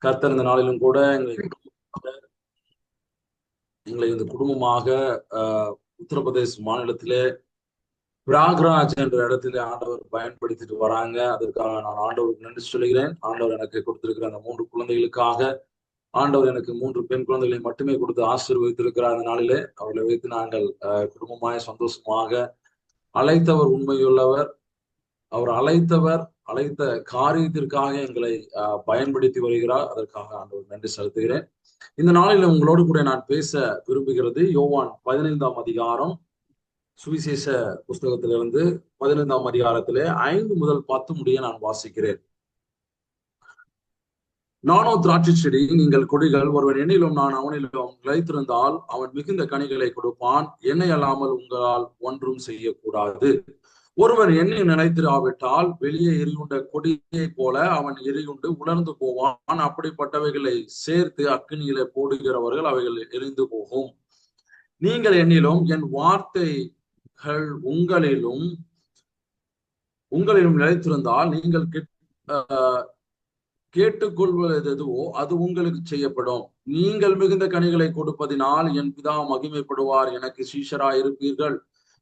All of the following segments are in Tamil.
கர்த்தர் இந்த நாளிலும் கூட எங்களை இந்த குடும்பமாக உத்தரப்பிரதேச மாநிலத்திலே பிராக்ராஜ் என்ற இடத்திலே ஆண்டவர் பயன்படுத்திட்டு வராங்க. அதற்காக நான் ஆண்டவருக்கு நன்றி சொல்கிறேன். ஆண்டவர் எனக்கு கொடுத்திருக்கிற அந்த 3 குழந்தைகளுக்காக ஆண்டவர் எனக்கு 3 பெண் குழந்தைகளை மட்டுமே கொடுத்து ஆசீர்வதித்திருக்கிறார். அந்த நாளிலே அவர்களை வைத்து நாங்கள் குடும்பமாய் சந்தோஷமாக அழைத்தவர் உண்மையுள்ளவர். அவர் அழைத்த காரியத்திற்காக எங்களை பயன்படுத்தி வருகிறார். அதற்காக ஆண்டவர் நன்றி செலுத்துகிறேன். இந்த நாளில் உங்களோடு கூட நான் பேச விரும்புகிறது யோவான் 15ஆம் அதிகாரம் சுவிசேஷ புஸ்தகத்திலிருந்து 15ஆம் அதிகாரத்திலே 5 முதல் 10 முடிய நான் வாசிக்கிறேன். நானோ திராட்சை செடி, நீங்கள் கொடிகள். ஒருவன் என்னிலும் நான் அவனிலும் நிலைத்திருந்தால் அவன் மிகுந்த கனிகளை கொடுப்பான். என்னை அல்லாமல் உங்களால் ஒன்றும் செய்யக்கூடாது. ஒருவர் எண்ணெய் நினைத்திராவிட்டால் வெளியே எரியுண்ட கொடியை போல அவன் எரியுண்டு உலர்ந்து போவான். அப்படிப்பட்டவைகளை சேர்த்து அக்கினியில போடுகிறவர்கள் அவைகள் எரிந்து போகும். நீங்கள் என்னிலும் என் வார்த்தைகள் உங்களிலும் நிலைத்திருந்தால் நீங்கள் கேட்டுக்கொள்வது எதுவோ அது உங்களுக்கு செய்யப்படும். நீங்கள் மிகுந்த கனிகளை கொடுப்பதினால் என் பிதா மகிமைப்படுவார். எனக்கு சீஷராய் இருப்பீர்கள்.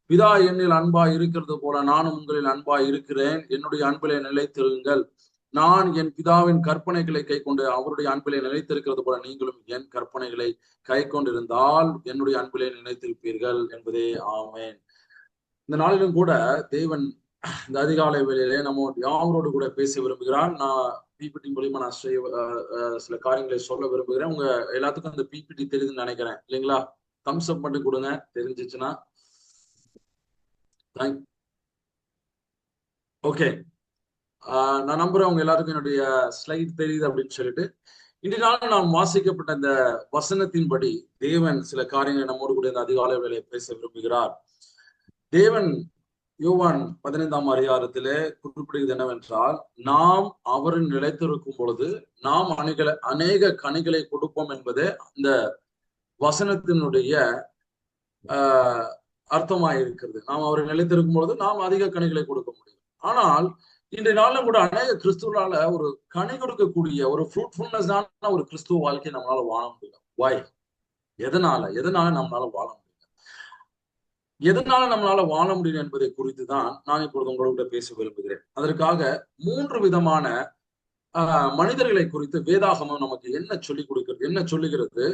பிதா என்னில் அன்பாய் இருக்கிறது போல நானும் உங்களில் அன்பாய் இருக்கிறேன். என்னுடைய அன்பிலே நிலைத்திருங்கள். நான் என் பிதாவின் கற்பனைகளை கை கொண்டு அவருடைய அன்பிலே நிலைத்திருக்கிறது போல நீங்களும் என் கற்பனைகளை கை கொண்டிருந்தால் என்னுடைய அன்பிலே நிலைத்திருப்பீர்கள் என்பதே ஆமேன். இந்த நாளிலும் கூட தேவன் இந்த அதிகாலை வேளையிலே நம்ம யாவரோடு கூட பேச விரும்புகிறான். நான் பிபிடி மூலியமா நான் சில காரியங்களை சொல்ல விரும்புகிறேன். உங்க எல்லாத்துக்கும் அந்த பிபிடி தெரியுதுன்னு நினைக்கிறேன் இல்லைங்களா? தம்ஸ் அப் பண்ணி கொடுங்க தெரிஞ்சிச்சுன்னா. ஓகே, நான் நம்புறேன் உங்க எல்லாருக்கும் என்னுடைய ஸ்லைட் தெரியுது அப்படின்னு சொல்லிட்டு. இன்றைய நாள் நாம் வாசிக்கப்பட்ட இந்த வசனத்தின்படி தேவன் சில காரியங்களை நம்மோடு கூட இந்த அதிகாலை வேளையை பேச விரும்புகிறார். தேவன் யோவான் 15ஆம் அதிகாரத்திலே குறிப்பிடுகிறது என்னவென்றால், நாம் அவரின் நிலைத்திருக்கும் பொழுது நாம் அநேக கனிகளை கொடுப்போம் என்பதே இந்த வசனத்தினுடைய அர்த்தமாயிருக்கிறது. நாம் அவரை நிலைத்திருக்கும் பொழுது நாம் அதிக கனிகளை கொடுக்க முடியும். ஆனால் இன்றைய நாளிலும் கூட அநேக கிறிஸ்துவால ஒரு கனி கொடுக்கக்கூடிய ஒரு ஃப்ரூட்ஃபுல்னஸான ஒரு கிறிஸ்துவ வாழ்க்கையை நம்மளால வாழ முடியல. வாய் எதனால நம்மளால வாழ முடியல, எதனால நம்மளால வாழ முடியும் என்பதை குறித்துதான் நான் இப்பொழுது உங்களோட பேச விரும்புகிறேன். அதற்காக 3 விதமான மனிதர்களை குறித்து வேதாகமம் நமக்கு என்ன சொல்லுகிறது,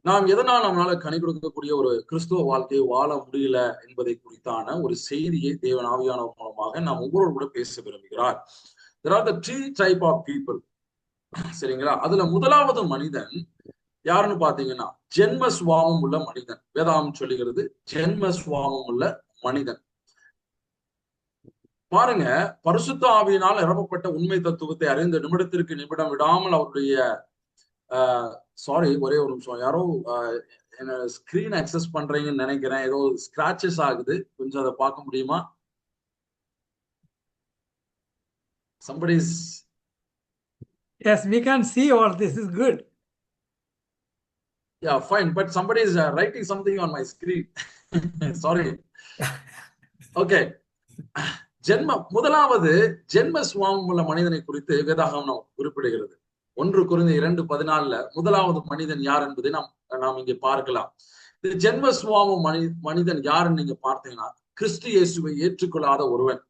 நாம் எதனால் நம்மளால கனி கொடுக்கக்கூடிய ஒரு கிறிஸ்துவ வாழ்க்கையை வாழ முடியல என்பதை குறித்தான ஒரு செய்தியை தேவன் ஆவியானவர் மூலமாக நாம் ஒவ்வொரு கூட பேச விரும்புகிறார். There are the 3 type of people. சரிங்களா? அதுல முதலாவது மனிதன் யாருன்னு பாத்தீங்கன்னா ஜென்ம சுவாவம் உள்ள மனிதன். வேதாகம் சொல்லுகிறது ஜென்ம சுவாவம் உள்ள மனிதன். பாருங்க, பரிசுத்த ஆவியினால் நிரப்பப்பட்ட உண்மை தத்துவத்தை அறிந்த நிமிடத்திற்கு நிமிடம் விடாமல் அவருடைய சாரி ஒரே ஒரு நிமிஷம், யாரோ என்ன ஸ்கிரீன் அக்சஸ் பண்றீங்கன்னு நினைக்கிறேன். ஏதோ ஸ்கிராச்சஸ் ஆகுது, கொஞ்சம் அதை பார்க்க முடியுமா? Somebody's Yes, we can see all this is good. Yeah, fine, but somebody is writing something on my screen. Sorry. Okay. முதலாவது ஜென்ம சுவாவம் உள்ள மனிதனை குறித்து வேதாகமம் குறிப்பிடுகிறது. 1 கொரிந்தியர் 2:14 முதலாவது மனிதன் யார் என்பதை நாம் இங்கே பார்க்கலாம். இந்த ஜென்ம சுவாவம் மனிதன் யாருன்னு நீங்க பார்த்தீங்கன்னா கிறிஸ்து இயேசுவை ஏற்றுக்கொள்ளாத ஒருவன்.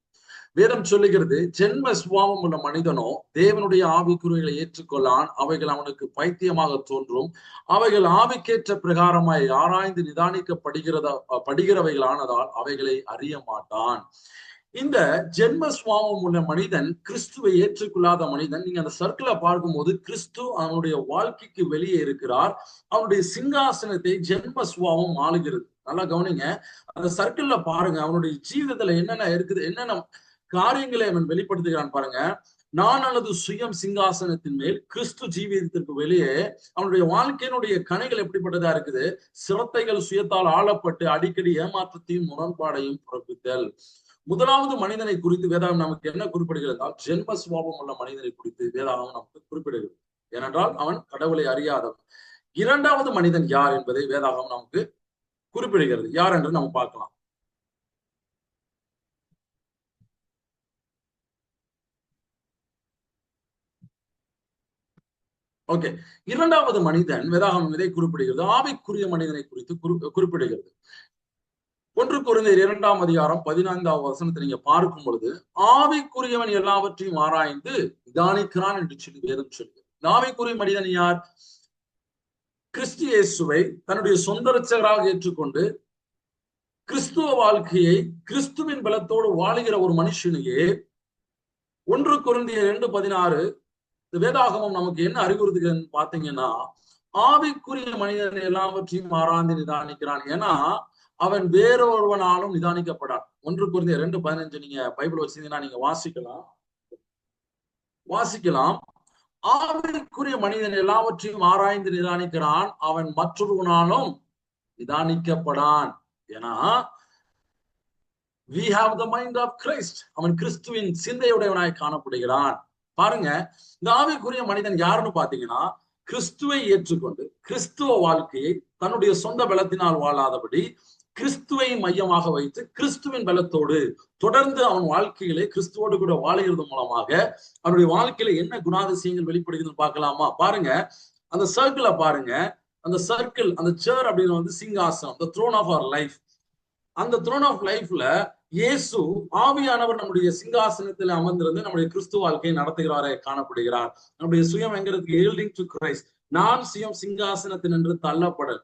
வேதம் சொல்லுகிறது ஜென்ம சுவாவம் உள்ள மனிதனோ தேவனுடைய ஆவிக்குறிகளை ஏற்றுக்கொள்ளான். அவைகள் அவனுக்கு பைத்தியமாக தோன்றும். அவைகள் ஆவிக்கேற்ற பிரகாரமாய் ஆராய்ந்து படிக்கிறவைகளானதால் அவைகளை அறிய மாட்டான். இந்த ஜென்ம சுவாவம் உள்ள மனிதன் கிறிஸ்துவை ஏற்றுக்கொள்ளாத மனிதன். நீங்க அந்த சர்க்கிளை பார்க்கும்போது கிறிஸ்து அவனுடைய வாழ்க்கைக்கு வெளியே இருக்கிறார். அவனுடைய சிங்காசனத்தை ஜென்ம சுவாவம் ஆளுகிறது. நல்லா கவனிங்க, அந்த சர்க்கிள்ல பாருங்க, அவனுடைய ஜீவிதத்துல என்னென்ன இருக்குது, என்னென்ன காரியங்களை அவன் வெளிப்படுத்துகிறான் பாருங்க. நான் அல்லது சுயம் சிங்காசனத்தின் மேல், கிறிஸ்து ஜீவிதத்திற்கு வெளியே அவனுடைய வாழ்க்கையினுடைய கனிகள் எப்படிப்பட்டதா இருக்குது? சிரத்தைகள் சுயத்தால் ஆளப்பட்டு அடிக்கடி ஏமாற்றத்தையும் முரண்பாடையும் பிறப்பித்தல். முதலாவது மனிதனை குறித்து வேதாகம் நமக்கு என்ன குறிப்பிடுகிறது? ஜென்ம சுவாபம் உள்ள மனிதனை குறித்து வேதாகம் நமக்கு குறிப்பிடுகிறது. ஏனென்றால் அவன் கடவுளை அறியாதவன். இரண்டாவது மனிதன் யார் என்பதை வேதாகம் நமக்கு குறிப்பிடுகிறது. யார் என்று நம்ம பார்க்கலாம். ஓகே, இரண்டாவது மனிதன் வேதாகமம் இதை குறிப்பிடுகிறது, ஆவிக்குரிய மனிதனை குறித்து குறிப்பிடுகிறது. 1 கொரிந்தியர் 2ஆம் அதிகாரம் 15வது வசனத்தை நீங்க பார்க்கும் பொழுது, ஆவிக்குரியவன் எல்லாவற்றையும் ஆராய்ந்து நிதானிக்கிறான் என்று சொல்லி வேதம் சொல்கிறது. ஆவிக்குரிய மனிதன் யார்? கிறிஸ்து இயேசுவை தன்னுடைய சொந்த இரட்சகராக ஏற்றுக்கொண்டு கிறிஸ்துவ வாழ்க்கையை கிறிஸ்துவின் பலத்தோடு வாழுகிற ஒரு மனுஷனையே 1 கொரிந்தியர் 2:16 வேதாகமம் நமக்கு என்ன அறிவுறுத்துகிறதுன்னு பாத்தீங்கன்னா, ஆவிக்குரிய மனிதன் எல்லாவற்றையும் ஆராய்ந்து நிதானிக்கிறான். ஏன்னா அவன் வேறொருவனாலும் நிதானிக்கப்படான். 1 கொரிந்தியர் 2:15 நீங்க பைபிள் வச்சீங்கன்னா நீங்க வாசிக்கலாம். ஆவிக்குரிய மனிதன் எல்லாவற்றையும் ஆராய்ந்து நிதானிக்கிறான், அவன் மற்றொருவனாலும் நிதானிக்கப்படான். ஏன்னா we have the mind of Christ. அவன் கிறிஸ்துவின் சிந்தையுடையவனாய் காணப்படுகிறான். பாருங்க, இந்த ஆவிக்குரிய மனிதன் யாருன்னு பாத்தீங்கன்னா, கிறிஸ்துவை ஏற்றுக்கொண்டு கிறிஸ்துவ வாழ்க்கையை தன்னுடைய சொந்த பலத்தினால் வாழாதபடி கிறிஸ்துவை மையமாக வைத்து கிறிஸ்துவின் பலத்தோடு தொடர்ந்து அவன் வாழ்க்கையிலே கிறிஸ்துவோடு கூட வாழுகிறது மூலமாக அவனுடைய வாழ்க்கையில என்ன குணாதிசயங்கள் வெளிப்படுகிறதுன்னு பார்க்கலாமா? பாருங்க, அந்த சர்க்கிள பாருங்க. அந்த சர்க்கிள், அந்த சேர் அப்படின்னு வந்து சிங்காசனம், the throne of our life. அந்த throne of lifeல இயேசு ஆவியானவர் நம்முடைய சிங்காசனத்தில் அமர்ந்திருந்து நம்முடைய கிறிஸ்துவ வாழ்க்கையை நடத்துகிறாரே காணப்படுகிறார். நம்முடைய சுயம் எங்க இருக்கு? yielding to Christ. நான் சுயம் சிங்காசனத்தில் நின்று தள்ளப்படல்.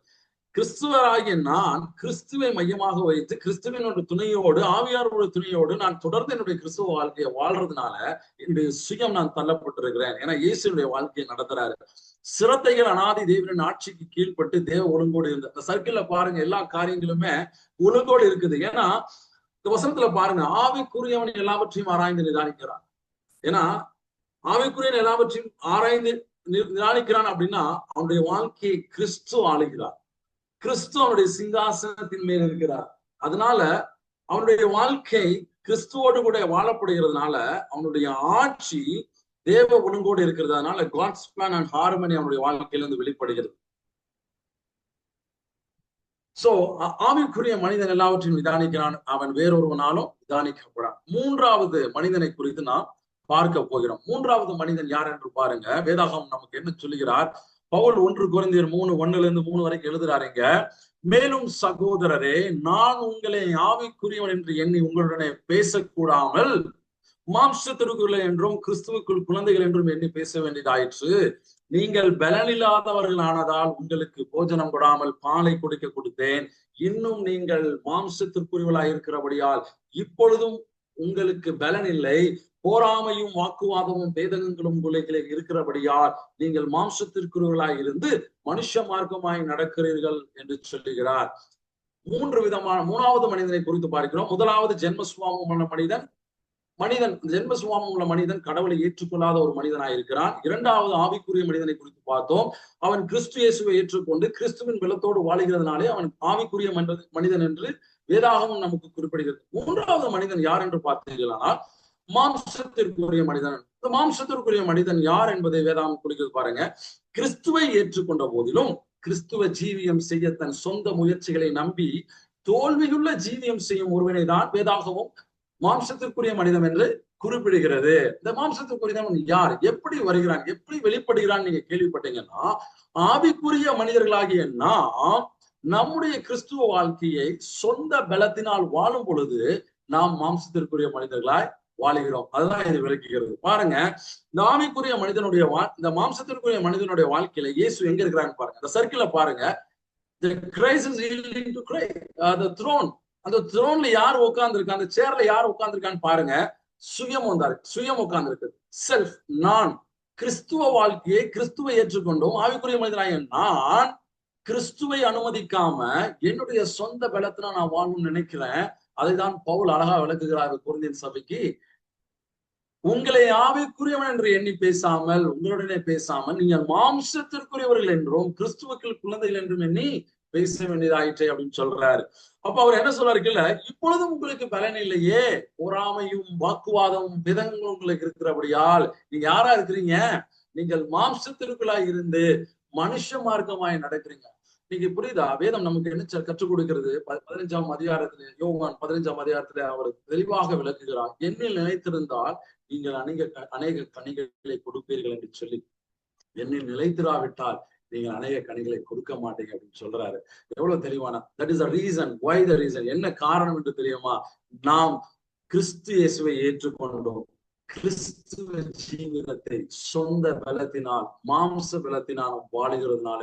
கிறிஸ்துவராகிய நான் கிறிஸ்துவை மையமாக வைத்து கிறிஸ்துவினோட துணையோடு ஆவியாரோட துணையோடு நான் தொடர்ந்து என்னுடைய கிறிஸ்துவ வாழ்க்கையை வாழ்றதுனால என்னுடைய சுயம் நான் தள்ளப்பட்டிருக்கிறேன். ஏன்னா இயேசுடைய வாழ்க்கையை நடத்துறாரு. சிரத்தைகள் அனாதி தேவனின் ஆட்சிக்கு கீழ்பட்டு தேவ ஒழுங்கோடு இருந்த அந்த சர்க்கிள்ல பாருங்க, எல்லா காரியங்களுமே ஒழுங்கோடு இருக்குது. ஏன்னா இந்த வசனத்துல பாருங்க, ஆவிக்குரியவன் எல்லாவற்றையும் ஆராய்ந்து நிதானிக்கிறான். ஏன்னா ஆவிக்குரியவன் எல்லாவற்றையும் ஆராய்ந்து நிதானிக்கிறான் அப்படின்னா அவனுடைய வாழ்க்கையை கிறிஸ்து ஆளுகிறார். கிறிஸ்து அவனுடைய சிங்காசனத்தின் மேல் இருக்கிறார். அதனால அவனுடைய வாழ்க்கை கிறிஸ்துவோடு கூட வாழப்படுகிறதுனால அவனுடைய ஆட்சி தேவ ஒழுங்கோடு இருக்கிறதுனால காட்ஸ் பிளான் அண்ட் ஹார்மனி அவனுடைய வாழ்க்கையிலிருந்து வெளிப்படுகிறது. சோ ஆவிக்குரிய மனிதன் எல்லாவற்றையும் நிதானிக்கிறான், அவன் வேறொருவனாலும் நிதானிக்கப்படான். மூன்றாவது மனிதனை குறித்து நாம் பார்க்க போகிறோம். மூன்றாவது மனிதன் யார் என்று பாருங்க. வேதாகமம் நமக்கு என்ன சொல்லுகிறார்? பவுல் 1 கொரிந்தியர் 3:1-3 வரைக்கும் எழுதுறாருங்க. மேலும் சகோதரரே, நான் உங்களை ஆவிக்குரியவன் என்று எண்ணி உங்களுடனே பேசக்கூடாமல் மாம்சத்திற்குள்ள என்றும் கிறிஸ்துவுக்குள் குழந்தைகள் என்றும் எண்ணி பேச வேண்டியதாயிற்று. நீங்கள் பலனில்லாதவர்கள் ஆனதால் உங்களுக்கு போஜனம் கொடாமல் பாலை குடிக்க கொடுத்தேன். இன்னும் நீங்கள் மாம்சத்திற்குரியவர்களாய் இருக்கிறபடியால் இப்பொழுதும் உங்களுக்கு பலன் இல்லை. போராமையும் வாக்குவாதமும் பேதகங்களும் உங்களுக்குள்ளே இருக்கிறபடியால் நீங்கள் மாம்சத்திற்குரியவர்களாய் இருந்து மனுஷ மார்க்கமாய் நடக்கிறீர்கள் என்று சொல்லுகிறார். மூணாவது மனிதனை குறித்து பார்க்கிறோம். முதலாவது ஜென்மசுவாமம் உள்ள மனிதன் ஜென்மசுவாமம் உள்ள மனிதன் கடவுளை ஏற்றுக்கொள்ளாத ஒரு மனிதனாய் இருக்கிறான். இரண்டாவது ஆவிக்குரிய மனிதனை குறித்து பார்த்தோம். அவன் கிறிஸ்து இயேசுவை ஏற்றுக்கொண்டு கிறிஸ்துவின் பலத்தோடு வாழுகிறதுனாலே அவன் ஆவிக்குரிய மனிதன் என்று வேதாகமம் நமக்கு குறிப்பிடுகிறது. மூன்றாவது மனிதன் யார் என்று பார்த்தீர்களானால் மாம்சத்திற்குரிய மனிதன். இந்த மாம்சத்திற்குரிய மனிதன் யார் என்பதை வேதாகமம் குறிக்கிறது பாருங்க. கிறிஸ்துவை ஏற்றுக்கொண்ட போதிலும் கிறிஸ்துவ ஜீவியம் செய்ய தன் சொந்த முயற்சிகளை நம்பி தோல்வியுள்ள ஜீவியம் செய்யும் ஒருவனை தான் வேதாகமம் மாம்சத்திற்குரிய மனிதன் என்று குறிப்பிடுகிறது. இந்த மாம்சத்திற்குரியவன் யார்? எப்படி வருகிறான்? எப்படி வெளிப்படுகிறான்? நீங்க கேள்விப்பட்டீங்கன்னா, ஆவிக்குரிய மனிதர்களாகிய நாம் நம்முடைய கிறிஸ்துவ வாழ்க்கையை சொந்த பலத்தினால் வாழும் பொழுது நாம் மாம்சத்திற்குரிய மனிதர்களாய் வாழுகிறோம். அதுதான் இது விளக்குகிறது. பாருங்க, இந்த ஆவிக்குரிய மனிதனுடைய இந்த மாம்சத்திற்குரிய மனிதனுடைய வாழ்க்கையில இயேசு எங்க இருக்கிறான்னு பாருங்க. இந்த சர்க்கிள பாருங்க. The Christ is yielding to Christ, the throne. அந்த த்ரோன்ல யார் உட்கார்ந்துருக்கா? அந்த சேர்ல யார் உட்கார்ந்துருக்கான்னு பாருங்க. சுயம் உட்கார்ந்துருக்கு. செல்ஃப், நான் கிறிஸ்துவ வாழ்க்கையை கிறிஸ்துவை ஏற்றுக்கொண்டோம். ஆவிக்குரிய மனிதனாய நான் கிறிஸ்துவை அனுமதிக்காம என்னுடைய சொந்த பலத்தினா நான் வாழணும்னு நினைக்கிறேன். அதைதான் பவுல் அழகா விளக்குகிறார் கொரிந்தியர் சபைக்கு. உங்களை ஆவிக்குரியவன் என்று எண்ணி பேசாமல், உங்களுடனே பேசாமல், நீங்கள் மாம்சத்திற்குரியவர்கள் என்றும் கிறிஸ்துவுக்குள் குழந்தைகள் என்றும் எண்ணி பேச வேண்டியதாயிற்றே அப்படின்னு சொல்றாரு. அப்ப அவர் என்ன சொல்றாருக்குல்ல, இப்பொழுதும் உங்களுக்கு பலன் இல்லையே, பொறாமையும் வாக்குவாதமும் விதங்களும் உங்களுக்கு இருக்கிறபடியால் நீங்க யாரா இருக்கிறீங்க? நீங்கள் மாம்சத்திற்குள்ளாய் இருந்து மனுஷ மார்க்கமாய் நடக்கிறீங்க. நீங்க புரியுதா? வேதம் நமக்கு என்ன கற்றுக் கொடுக்கிறது? 15ஆம் அதிகாரத்திலே, யோவான் 15ஆம் அதிகாரத்திலே அவர் தெளிவாக விளக்குகிறார். என்னில் நினைத்திருந்தால் நீங்கள் அநேக கனிகளை கொடுப்பீர்கள் என்று சொல்லி. என்னில் நிலைத்திராவிட்டால் நீங்கள் அநேக கனிகளை கொடுக்க மாட்டீங்க அப்படின்னு சொல்றாரு. எவ்வளவு தெளிவான, that is the reason, why the reason, என்ன காரணம் என்று தெரியுமா? நாம் கிறிஸ்து இயேசுவை ஏற்றுக்கொண்டோம். கிறிஸ்துவ ஜீவிதத்தை சொந்த பலத்தினால், மாம்ச பலத்தினால் வாழுகிறதுனால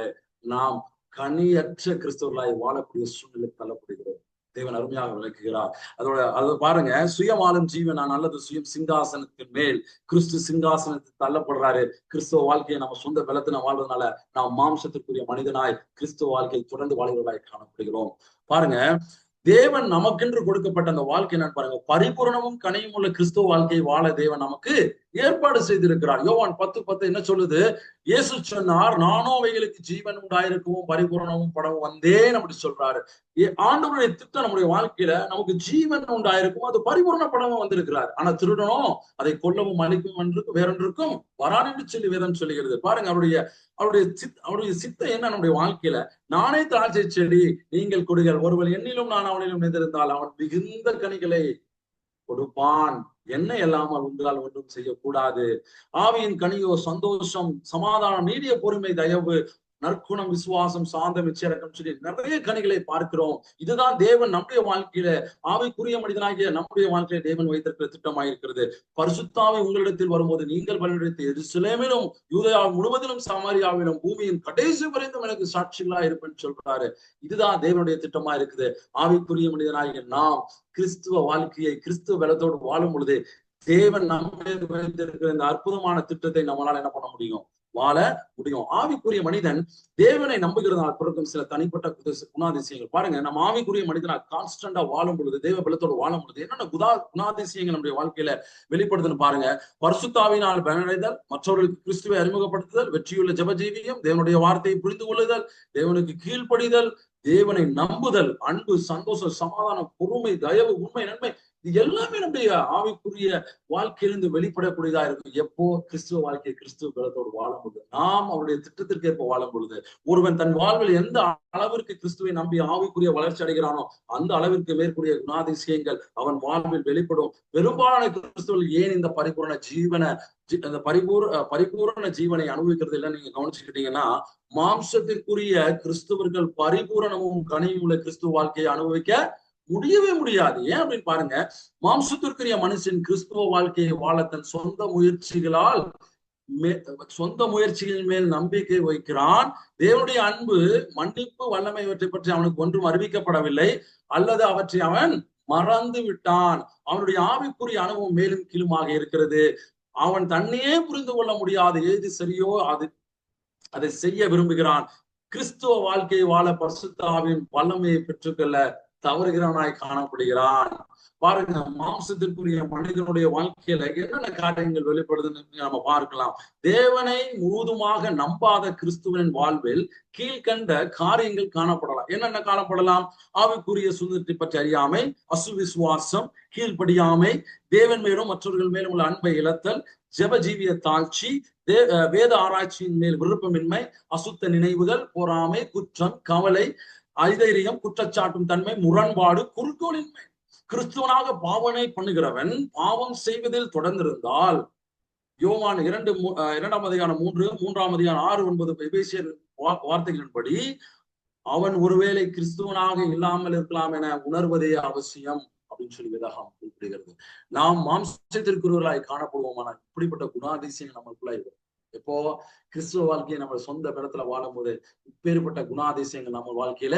நாம் கனியற்ற கிறிஸ்தவர்களாய் வாழக்கூடிய சூழ்நிலை தள்ளப்படுகிறோம். தேவன் அருமையாக விளக்குகிறார். அதை பாருங்க, சுயமாலும் ஜீவனான் அல்லது சுயம் சிங்காசனத்தின் மேல் கிறிஸ்து சிங்காசனத்தில் தள்ளப்படுறாரு. கிறிஸ்துவ வாழ்க்கையை நம்ம சொந்த பலத்தின வாழ்றதுனால நாம் மாம்சத்திற்குரிய மனிதனாய் கிறிஸ்துவ வாழ்க்கையை தொடர்ந்து வாழ்கிறவர்களாய் காணப்படுகிறோம். பாருங்க, தேவன் நமக்கென்று கொடுக்கப்பட்ட அந்த வாழ்க்கை என்ன பாருங்க, பரிபூரணமும் கனியும் உள்ள கிறிஸ்துவ வாழ்க்கையை வாழ தேவன் நமக்கு ஏற்பாடு செய்திருக்கிறார். யோவான் 10:10 என்ன சொல்லுது? இயேசு சொன்னார், நானும் அவைகளுக்கு ஜீவன் உண்டாயிருக்கவும் பரிபூரணமும் படவும் வந்தேன் அப்படி சொல்றாரு. ஆண்டவருடைய திட்டம் நம்முடைய வாழ்க்கையில நமக்கு ஜீவன் உண்டாயிருக்கும், அது பரிபூரண படமும் வந்திருக்கிறார். ஆனா திருடனும் அதை கொல்லவும் அழிக்கும் என்று வேறொன்றுக்கும் வரான் என்று சொல்லி வேதம் சொல்லுகிறது. பாருங்க, அவருடைய சித்தம் என்ன நம்முடைய வாழ்க்கையில? நானே திராட்சை செடி, நீங்கள் கொடிகள், ஒருவர் என்னிலும் நான் அவனிலும் நினைந்திருந்தால் அவன் மிகுந்த கனிகளை கொடுப்பான். என்ன இல்லாமல் உங்களால் ஒன்றும் செய்யக்கூடாது. ஆவியின் கனியோ சந்தோஷம், சமாதானம், நீடிய பொறுமை, தயவு, நற்குணம், விசுவாசம், சாந்தம், இச்சையடக்கம் சொல்லி நிறைய கனிகளை பார்க்கிறோம். இதுதான் தேவன் நம்முடைய வாழ்க்கையில, ஆவிக்குரிய மனிதனாகிய நம்முடைய வாழ்க்கையில தேவன் வைத்திருக்கிற திட்டமாயிருக்கிறது. பரிசுத்தாவி உங்களிடத்தில் வரும்போது நீங்கள் பலனிடத்தில் எருசலேமிலும் யூதேயா முழுவதிலும் சமாரியாவிலும் பூமியின் கடைசி வரைந்தும் எனக்கு சாட்சிகளா இருப்பேன்னு சொல்றாரு. இதுதான் தேவனுடைய திட்டமா இருக்குது. ஆவிக்குரிய மனிதனாகிய நாம் கிறிஸ்துவ வாழ்க்கையை கிறிஸ்துவ பலத்தோடு வாழும் பொழுது தேவன் நம்முடைய வைத்திருக்கிற இந்த அற்புதமான திட்டத்தை நம்மளால என்ன பண்ண முடியும்? வாழ முடியும். ஆவிக்குரிய மனிதன் தேவனை நம்புகிறதால் பிறக்கும் சில தனிப்பட்ட குணாதிசயங்கள். பாருங்க, நம்ம ஆவிக்குரிய மனிதனா கான்ஸ்டன்டா வாழும் பொழுது, தேவ பலத்தோடு வாழும் பொழுது என்னென்ன குணாதிசயங்கள் நம்முடைய வாழ்க்கையில வெளிப்படுதுன்னு பாருங்க. பரிசுத்தாவினால் பலனடைதல், மற்றவர்களுக்கு கிறிஸ்துவை அறிமுகப்படுத்துதல், வெற்றியுள்ள ஜெபஜீவியம், தேவனுடைய வார்த்தையை புரிந்து கொள்ளுதல், தேவனுக்கு கீழ்ப்படிதல், தேவனை நம்புதல், அன்பு, சந்தோஷம், சமாதானம், பொறுமை, தயவு, உண்மை, நன்மை, இது எல்லாமே நம்முடைய ஆவிக்குரிய வாழ்க்கையிலிருந்து வெளிப்படக்கூடியதா இருக்கும். எப்போ? கிறிஸ்துவ வாழ்க்கையை கிறிஸ்துவ பலத்தோடு வாழும் பொழுது, நாம் அவருடைய திட்டத்திற்கு ஏற்ப வாழும் பொழுது. ஒருவன் தன் வாழ்வில் எந்த அளவிற்கு கிறிஸ்துவை நம்பி ஆவிக்குரிய வளர்ச்சி அடைகிறானோ அந்த அளவிற்கு மேற்கூடிய குணாதிசயங்கள் அவன் வாழ்வில் வெளிப்படும். பெரும்பாலான கிறிஸ்துவர்கள் ஏன் இந்த பரிபூரண ஜீவனை அனுபவிக்கிறது இல்லை? நீங்க கவனிச்சுக்கிட்டீங்கன்னா, மாம்சத்திற்குரிய கிறிஸ்துவர்கள் பரிபூரணமும் கனியும் உள்ள கிறிஸ்துவ வாழ்க்கையை அனுபவிக்க முடியவே முடியாது. ஏன் அப்படின்னு பாருங்க, மாம்சத்திற்குரிய மனுஷன் கிறிஸ்துவ வாழ்க்கையை வாழ தன் சொந்த முயற்சிகளின் மேல் நம்பிக்கை வைக்கிறான். தேவனுடைய அன்பு, மன்னிப்பு, வல்லமை இவற்றை பற்றி அவனுக்கு ஒன்றும் அறிவிக்கப்படவில்லை, அல்லது அவற்றை அவன் மறந்து விட்டான். அவனுடைய ஆவிக்குரிய அனுபவம் மேலும் கீழுமாக இருக்கிறது. அவன் தன்னையே புரிந்து கொள்ள முடியாது. எது சரியோ அதை செய்ய விரும்புகிறான். கிறிஸ்துவ வாழ்க்கையை வாழ பரிசுத்த ஆவியின் வல்லமையை பெற்றுக்கொள்ள தவறுகிறவனாய் காணப்படுகிறான். பாருங்க, மாம்சத்திற்குரிய மனிதனுடைய வாழ்க்கையில என்னென்ன காரியங்கள் வெளிப்படுதுன்னு நம்ம பார்க்கலாம். தேவனை முழுவதுமாக நம்பாத கிறிஸ்துவனின் வாழ்வில் கீழ்கண்ட காரியங்கள் காணப்படலாம். என்னென்ன காணப்படலாம்? ஆவிக்குரிய சுதந்திரத்தை பற்றி அறியாமை, அசுவிசுவாசம், கீழ்ப்படியாமை, தேவன் மேலும் மற்றவர்கள் மேலும் உள்ள அன்பை இழத்தல், ஜெபஜீவிய தாழ்ச்சி, வேத ஆராய்ச்சியின் மேல் விருப்பமின்மை, அசுத்த நினைவுகள், பொறாமை, குற்றம், கவலை, ஐதைரியம், குற்றச்சாட்டும் தன்மை, முரண்பாடு, குறுக்கோளின்மை. கிறிஸ்துவனாக பாவனை பண்ணுகிறவன் பாவம் செய்வதில் தொடர்ந்திருந்தால், யோவான் 2:3, 3:6-9 எபேசியர் வார்த்தைகளின்படி அவன் ஒருவேளை கிறிஸ்துவனாக இல்லாமல் இருக்கலாம் என உணர்வதே அவசியம் அப்படின்னு சொல்லி வேதாகம் குறிப்பிடுகிறது. நாம் மாம்சத்திற்குரியவர்களாய் காணப்படுவோமானால் இப்படிப்பட்ட குணாதிசயம் நம்மளுக்குள்ள இருக்கும். எப்போ? கிறிஸ்துவ வாழ்க்கையை நம்ம சொந்த இடத்துல வாழும் போது இப்பேற்பட்ட குணாதிசயங்கள் நம்ம வாழ்க்கையில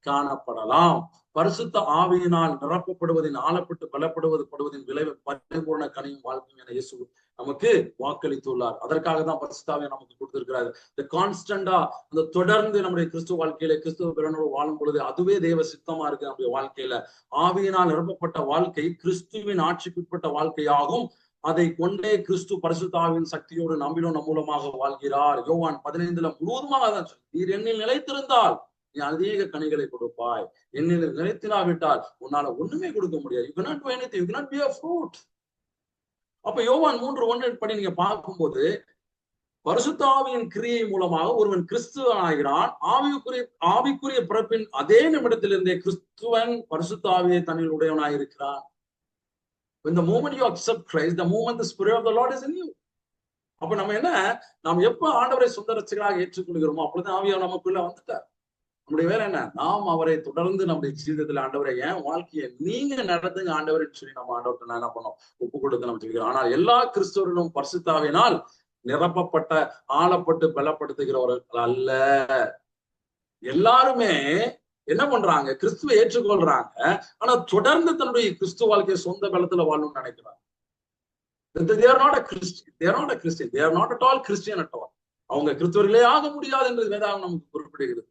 காணப்படலாம். பரிசுத்த ஆவியினால் நிரப்பப்படுவதின், ஆளப்பட்டு பலப்படுவதின் விளைவு பரிபூர்ண கனியும் வாழ்க்கையும் என இயேசு நமக்கு வாக்களித்துள்ளார். அதற்காக தான் பரிசுத்த ஆவியை நமக்கு கொடுத்திருக்கிறாரு. இந்த கான்ஸ்டன்டா அந்த தொடர்ந்து நம்முடைய கிறிஸ்துவ வாழ்க்கையில கிறிஸ்துவ பிறனோடு வாழும் பொழுது அதுவே தேவ சித்தமா இருக்கு. நம்முடைய வாழ்க்கையில ஆவியினால் நிரப்பப்பட்ட வாழ்க்கை கிறிஸ்துவின் ஆட்சிக்குட்பட்ட வாழ்க்கையாகும். அதை கொண்டே கிறிஸ்து பரிசுத்தாவின் சக்தியோடு நம்பினோம் மூலமாக வாழ்கிறார். யோவான் 15 முழுவதுமாக தான் சொல்லி, நீர் என்னில் நிலைத்திருந்தால் நீ அநேக கனிகளை கொடுப்பாய், என்னில் நிலைத்திராவிட்டால் உன்னால ஒண்ணுமே கொடுக்க முடியாது. You cannot do anything, you cannot be a fruit. அப்ப யோவான் 3:1 படி நீங்க பார்க்கும்போது, பரிசுத்தாவியின் கிரியை மூலமாக ஒருவன் கிறிஸ்துவன் ஆகிறான். ஆவிக்குரிய பிறப்பின் அதே நிமிடத்திலிருந்தே கிறிஸ்துவன் பரிசுத்தாவியை தன்னில் உடையவனாயிருக்கிறான். When the moment you accept Christ, the moment the Spirit of the Lord is in you. அப்ப நம்ம என்ன, நாம் எப்ப ஆண்டவரை சொந்த ரட்சகராக ஏற்றுக்கொள்கிறோமோ அப்பொழுது ஆவியானவர் நமக்குள்ள வந்துட்டார். நம்முடைய வேலை என்ன, நாம் அவரை தொடர்ந்து நம்முடைய ஜீவிதத்துல ஆண்டவரை என் வாழ்க்கையை நீங்க நடத்துங்க ஆண்டவர்ன்னு சொல்லி நம்ம ஆண்டவர்கிட்ட நான் என்ன பண்ணோம், ஒப்பு கொடுத்து நம்ம சொல்லிக்கிறோம். ஆனால் எல்லா கிறிஸ்தவர்களும் பரிசுத்தாவினால் நிரப்பப்பட்ட ஆளப்பட்டு பலப்படுத்துகிறவர்கள் அல்ல. எல்லாருமே என்ன பண்றாங்க, கிறிஸ்துவை ஏற்றுக்கொள்றாங்க, ஆனா தொடர்ந்து தன்னுடைய கிறிஸ்துவ வாழ்க்கையை சொந்த பலத்துல வாழணும்னு நினைக்கிறாங்க. They are not a Christian. They are not a Christian. They are not at all Christian at all. அவங்க கிறிஸ்தவர்களே ஆக முடியாது என்று வேதாகம் நமக்கு குறிப்பிடுகிறது.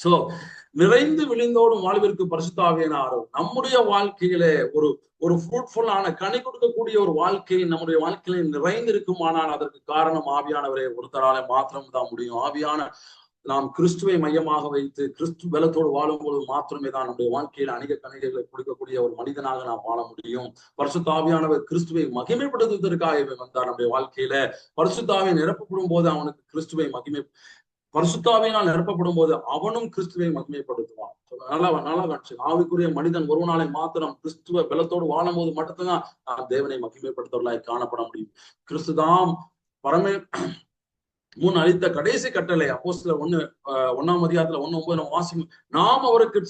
சோ நிறைந்து விழிந்தோடும் வாழ்விற்கு பரிசுத்த ஆவியானவர் நம்முடைய வாழ்க்கையிலே ஒரு ஃப்ரூட்ஃபுல்லான கனி கொடுக்கக்கூடிய ஒரு வாழ்க்கையை நம்முடைய வாழ்க்கையில நிறைந்து இருக்குமானால் அதற்கு காரணம் ஆவியானவரே ஒருத்தரால மாத்திரம் தான் முடியும். ஆவியான நாம் கிறிஸ்துவை மையமாக வைத்து கிறிஸ்து பலத்தோடு வாழும் பொழுது மாத்திரமே தான் நம்முடைய வாழ்க்கையில அநேக கணிகைகளை கொடுக்கக்கூடிய ஒரு மனிதனாக நாம் வாழ முடியும். பரிசுத்த ஆவியானவர் கிறிஸ்துவை மகிமைப்படுத்துவதற்காகவே வந்தார் நம்முடைய வாழ்க்கையில. பரிசுத்தாவை நிரப்பப்படும் போது அவனுக்கு கிறிஸ்துவை பரிசுத்தாவினால் நிரப்பப்படும் போது அவனும் கிறிஸ்துவை மகிமைப்படுத்துவான். நல்லா காட்சி. ஆவிக்குரிய மனிதன் ஒரு நாளை மாத்திரம் கிறிஸ்துவ பலத்தோடு வாழும் போது மட்டும்தான் தேவனை மகிமைப்படுத்துவர்களாய் காணப்பட முடியும். கிறிஸ்துதாம் பரமே முன் அளித்த கடைசி கட்டளை அப்போஸ்தலர் 1 அதிகாரத்துல 1:9 வாசிக்கும். நாம் அவருக்கு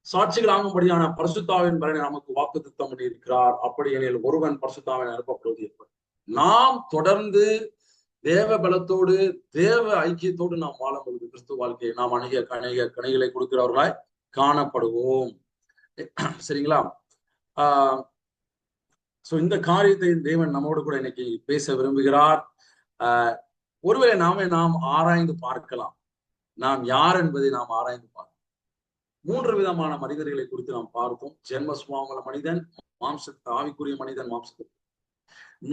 சாட்சிகளாகும்படியான பரிசுத்தாவின் பலனை நமக்கு வாக்குத்தத்தம் பண்ணி இருக்கிறார். அப்படி எனில் ஒருவன் பரிசுத்தாவின் நிரப்பப்படுவது எப்படி? நாம் தொடர்ந்து தேவ பலத்தோடு தேவ ஐக்கியத்தோடு நாம் வாழும் பொழுது கிறிஸ்துவ வாழ்க்கையை நாம் அநேக கனிகளை கொடுக்கிறவர்களாய் காணப்படுவோம். சரிங்களா? சோ இந்த காரியத்தை தேவன் நம்மோடு கூட இன்னைக்கு பேச விரும்புகிறார். ஒருவேளை நாம் ஆராய்ந்து பார்க்கலாம். நாம் யார் என்பதை நாம் ஆராய்ந்து பார்க்கலாம். 3 விதமான மனிதர்களை குறித்து நாம் பார்த்தோம். ஜென்ம சுபாவமுள்ள மனிதன், ஆவிக்குரிய மனிதன், மாம்சத்திற்கு.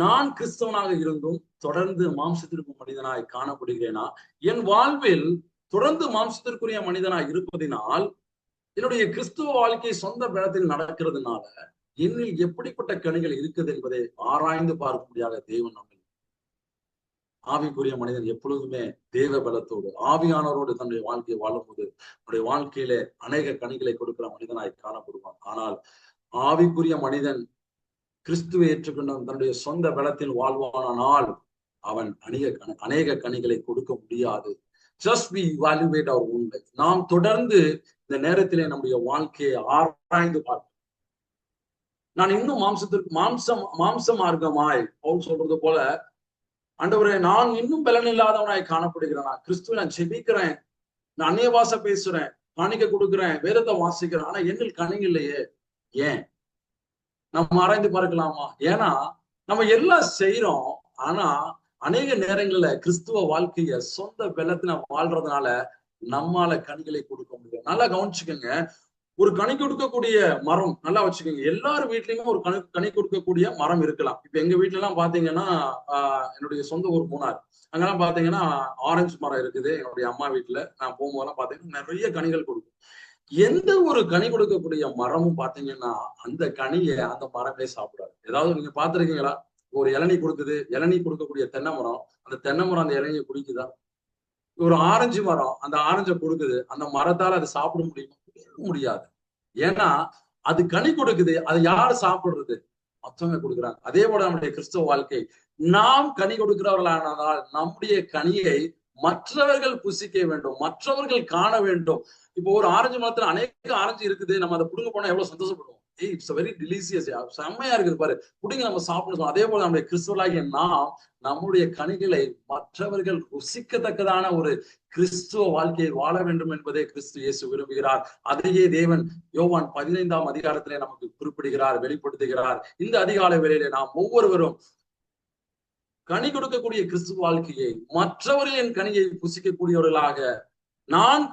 நான் கிறிஸ்தவனாக இருந்தும் தொடர்ந்து மாம்சத்திற்கு மனிதனாய் காணப்படுகிறேனா? என் வாழ்வில் தொடர்ந்து மாம்சத்திற்குரிய மனிதனாய் இருப்பதினால் என்னுடைய கிறிஸ்துவ வாழ்க்கை சொந்த பலத்தில் நடக்கிறதுனால என்னில் எப்படிப்பட்ட கனிகள் இருக்குது என்பதை ஆராய்ந்து பார்க்கும்படியாக தேவன் நம்மை. ஆவிக்குரிய மனிதன் எப்பொழுதுமே தேவ பலத்தோடு ஆவியானவரோடு தன்னுடைய வாழ்க்கையை வாழும்போது அவருடைய வாழ்க்கையிலே அநேக கனிகளை கொடுக்கிற மனிதனாய் காணப்படுவான். ஆனால் ஆவிக்குரிய மனிதன் கிறிஸ்துவை ஏற்றுக்கொண்ட தன்னுடைய சொந்த பலத்தில் வாழ்வானால் அவன் அநேக கனிகளை கொடுக்க முடியாது. Just we evaluate our own life. நாம் தொடர்ந்து இந்த நேரத்திலே நம்முடைய வாழ்க்கையை ஆராய்ந்து பார்ப்போம். நான் இன்னும் மாம்ச மார்க்கமாய் பவுல் சொல்றது போல, ஆண்டவரே நான் இன்னும் பலன் இல்லாதவனாய் காணப்படுகிறேன். கிறிஸ்துவை நான் செபிக்கிறேன், நான் அந்நிய பாஷை பேசுறேன், காணிக்க கொடுக்குறேன், வேதத்தை வாசிக்கிறேன், ஆனா என்னில் கனி இல்லையே. ஏன்? நம்ம ஆராய்ந்து பார்க்கலாமா? ஏன்னா நம்ம எல்லாம் செய்யறோம், ஆனா அநேக நேரங்கள்ல கிறிஸ்துவ வாழ்க்கைய சொந்த பலத்தின வாழ்றதுனால நம்மால கனிகளை கொடுக்க முடியும். நல்லா கவனிச்சுக்கோங்க. ஒரு கனி கொடுக்கக்கூடிய மரம், நல்லா வச்சுக்கோங்க, எல்லாரும் வீட்லயுமே ஒரு கனி கொடுக்கக்கூடிய மரம் இருக்கலாம். இப்ப எங்க வீட்டுல எல்லாம் பாத்தீங்கன்னா, என்னுடைய சொந்த ஊர் மூணார், அங்கெல்லாம் பாத்தீங்கன்னா ஆரஞ்சு மரம் இருக்குது. என்னுடைய அம்மா வீட்டுல நான் போகும்போதெல்லாம் பாத்தீங்கன்னா நிறைய கனிகள் கொடுக்கும். எந்த ஒரு கனி கொடுக்கக்கூடிய மரமும் பாத்தீங்கன்னா அந்த கனியை அந்த மரமே சாப்பிடாது. ஏதாவது நீங்க பாத்துருக்கீங்களா? ஒரு இளநீ கொடுக்குது, இளநீ கொடுக்கக்கூடிய தென்னை மரம், அந்த தென்னை மரம் அந்த இளநியை குடிக்குதா? ஒரு ஆரஞ்சு மரம் அந்த ஆரஞ்சை கொடுக்குது, அந்த மரத்தால அதை சாப்பிட முடியாது. ஏன்னா அது கனி கொடுக்குது, அதை யாரு சாப்பிடுறது? மற்றவங்க கொடுக்குறாங்க. அதே போல நம்முடைய கிறிஸ்தவ வாழ்க்கை, நாம் கனி கொடுக்கிறவர்களானால் நம்முடைய கனியை மற்றவர்கள் புசிக்க வேண்டும், மற்றவர்கள் காண வேண்டும். இப்போ ஒரு ஆரஞ்சு மரத்துல அநேக ஆரஞ்சு இருக்குது, நம்ம அதை புடுங்க போனா எவ்வளவு சந்தோஷப்படுவோம். இட்ஸ் வெரி டெலிசியஸ், செம்மையா இருக்குது பாரு, புடிங்க நம்ம சாப்பிடணும். அதே போல நம்முடைய கிறிஸ்துவலாகிய நாம் நம்முடைய கனிகளை மற்றவர்கள் ருசிக்கத்தக்கதான ஒரு கிறிஸ்துவ வாழ்க்கையை வாழ வேண்டும் என்பதை கிறிஸ்து இயேசு விரும்புகிறார். அதையே தேவன் யோவான் 15ஆம் அதிகாரத்திலே நமக்கு குறிப்பிடுகிறார், வெளிப்படுத்துகிறார். இந்த அதிகாலை வேளையிலே நாம் ஒவ்வொருவரும் கனி கொடுக்கக்கூடிய கிறிஸ்துவ வாழ்க்கையை மற்றவர்களின் கனியை புசிக்கக்கூடியவர்களாக, நான்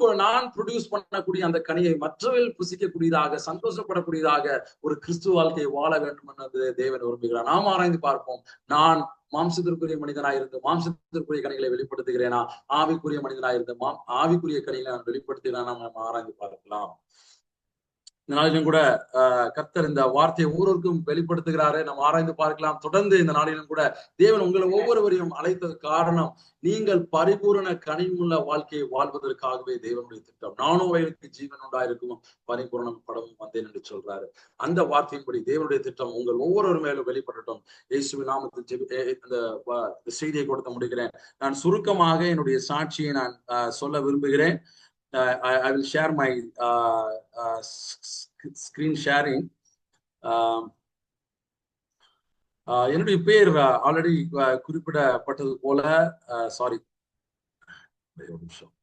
ப்ரொடியூஸ் பண்ணக்கூடிய அந்த கனியை மற்றவர்கள் புசிக்கக்கூடியதாக, சந்தோஷப்படக்கூடியதாக ஒரு கிறிஸ்துவ வாழ்க்கையை வாழ வேண்டும் என்பதை தேவன் விரும்புகிறார். நாம் ஆராய்ந்து பார்ப்போம். நான் மாம்சத்திற்குரிய மனிதனாயிருந்து மாம்சத்திற்குரிய கனிகளை வெளிப்படுத்துகிறேனா, ஆவிக்குரிய மனிதனாயிருந்து ஆவிக்குரிய கனிகளை நான் வெளிப்படுத்துகிறேன், நாம் ஆராய்ந்து பார்க்கலாம். இந்த நாளிலும் கூட கர்த்தர் இந்த வார்த்தையை ஒவ்வொருவருக்கும் வெளிப்படுத்துகிறாரு. நம்ம ஆராய்ந்து பார்க்கலாம். தொடர்ந்து இந்த நாளிலும் கூட தேவன் உங்களை ஒவ்வொருவரையும் அழைத்தது காரணம், நீங்கள் பரிபூரண கனிவுள்ள வாழ்க்கையை வாழ்வதற்காகவே தேவனுடைய திட்டம். நானும் வயலுக்கு ஜீவன் உண்டாயிருக்கும் பரிபூரணம் படமும் வந்தேன் என்று சொல்றாரு. அந்த வார்த்தையின்படி தேவனுடைய திட்டம் உங்கள் ஒவ்வொரு மேலும் வெளிப்படட்டும். இயேசுவின் நாமத்தில் இந்த செய்தியை கொடுத்து முடிக்கிறேன். நான் சுருக்கமாக என்னுடைய சாட்சியை நான் சொல்ல விரும்புகிறேன். I will share my screen sharing. என்னுடைய பேர் ஆல்ரெடி குறிப்பிடப்பட்டது போல, சாரி ஒரு நிமிஷம்.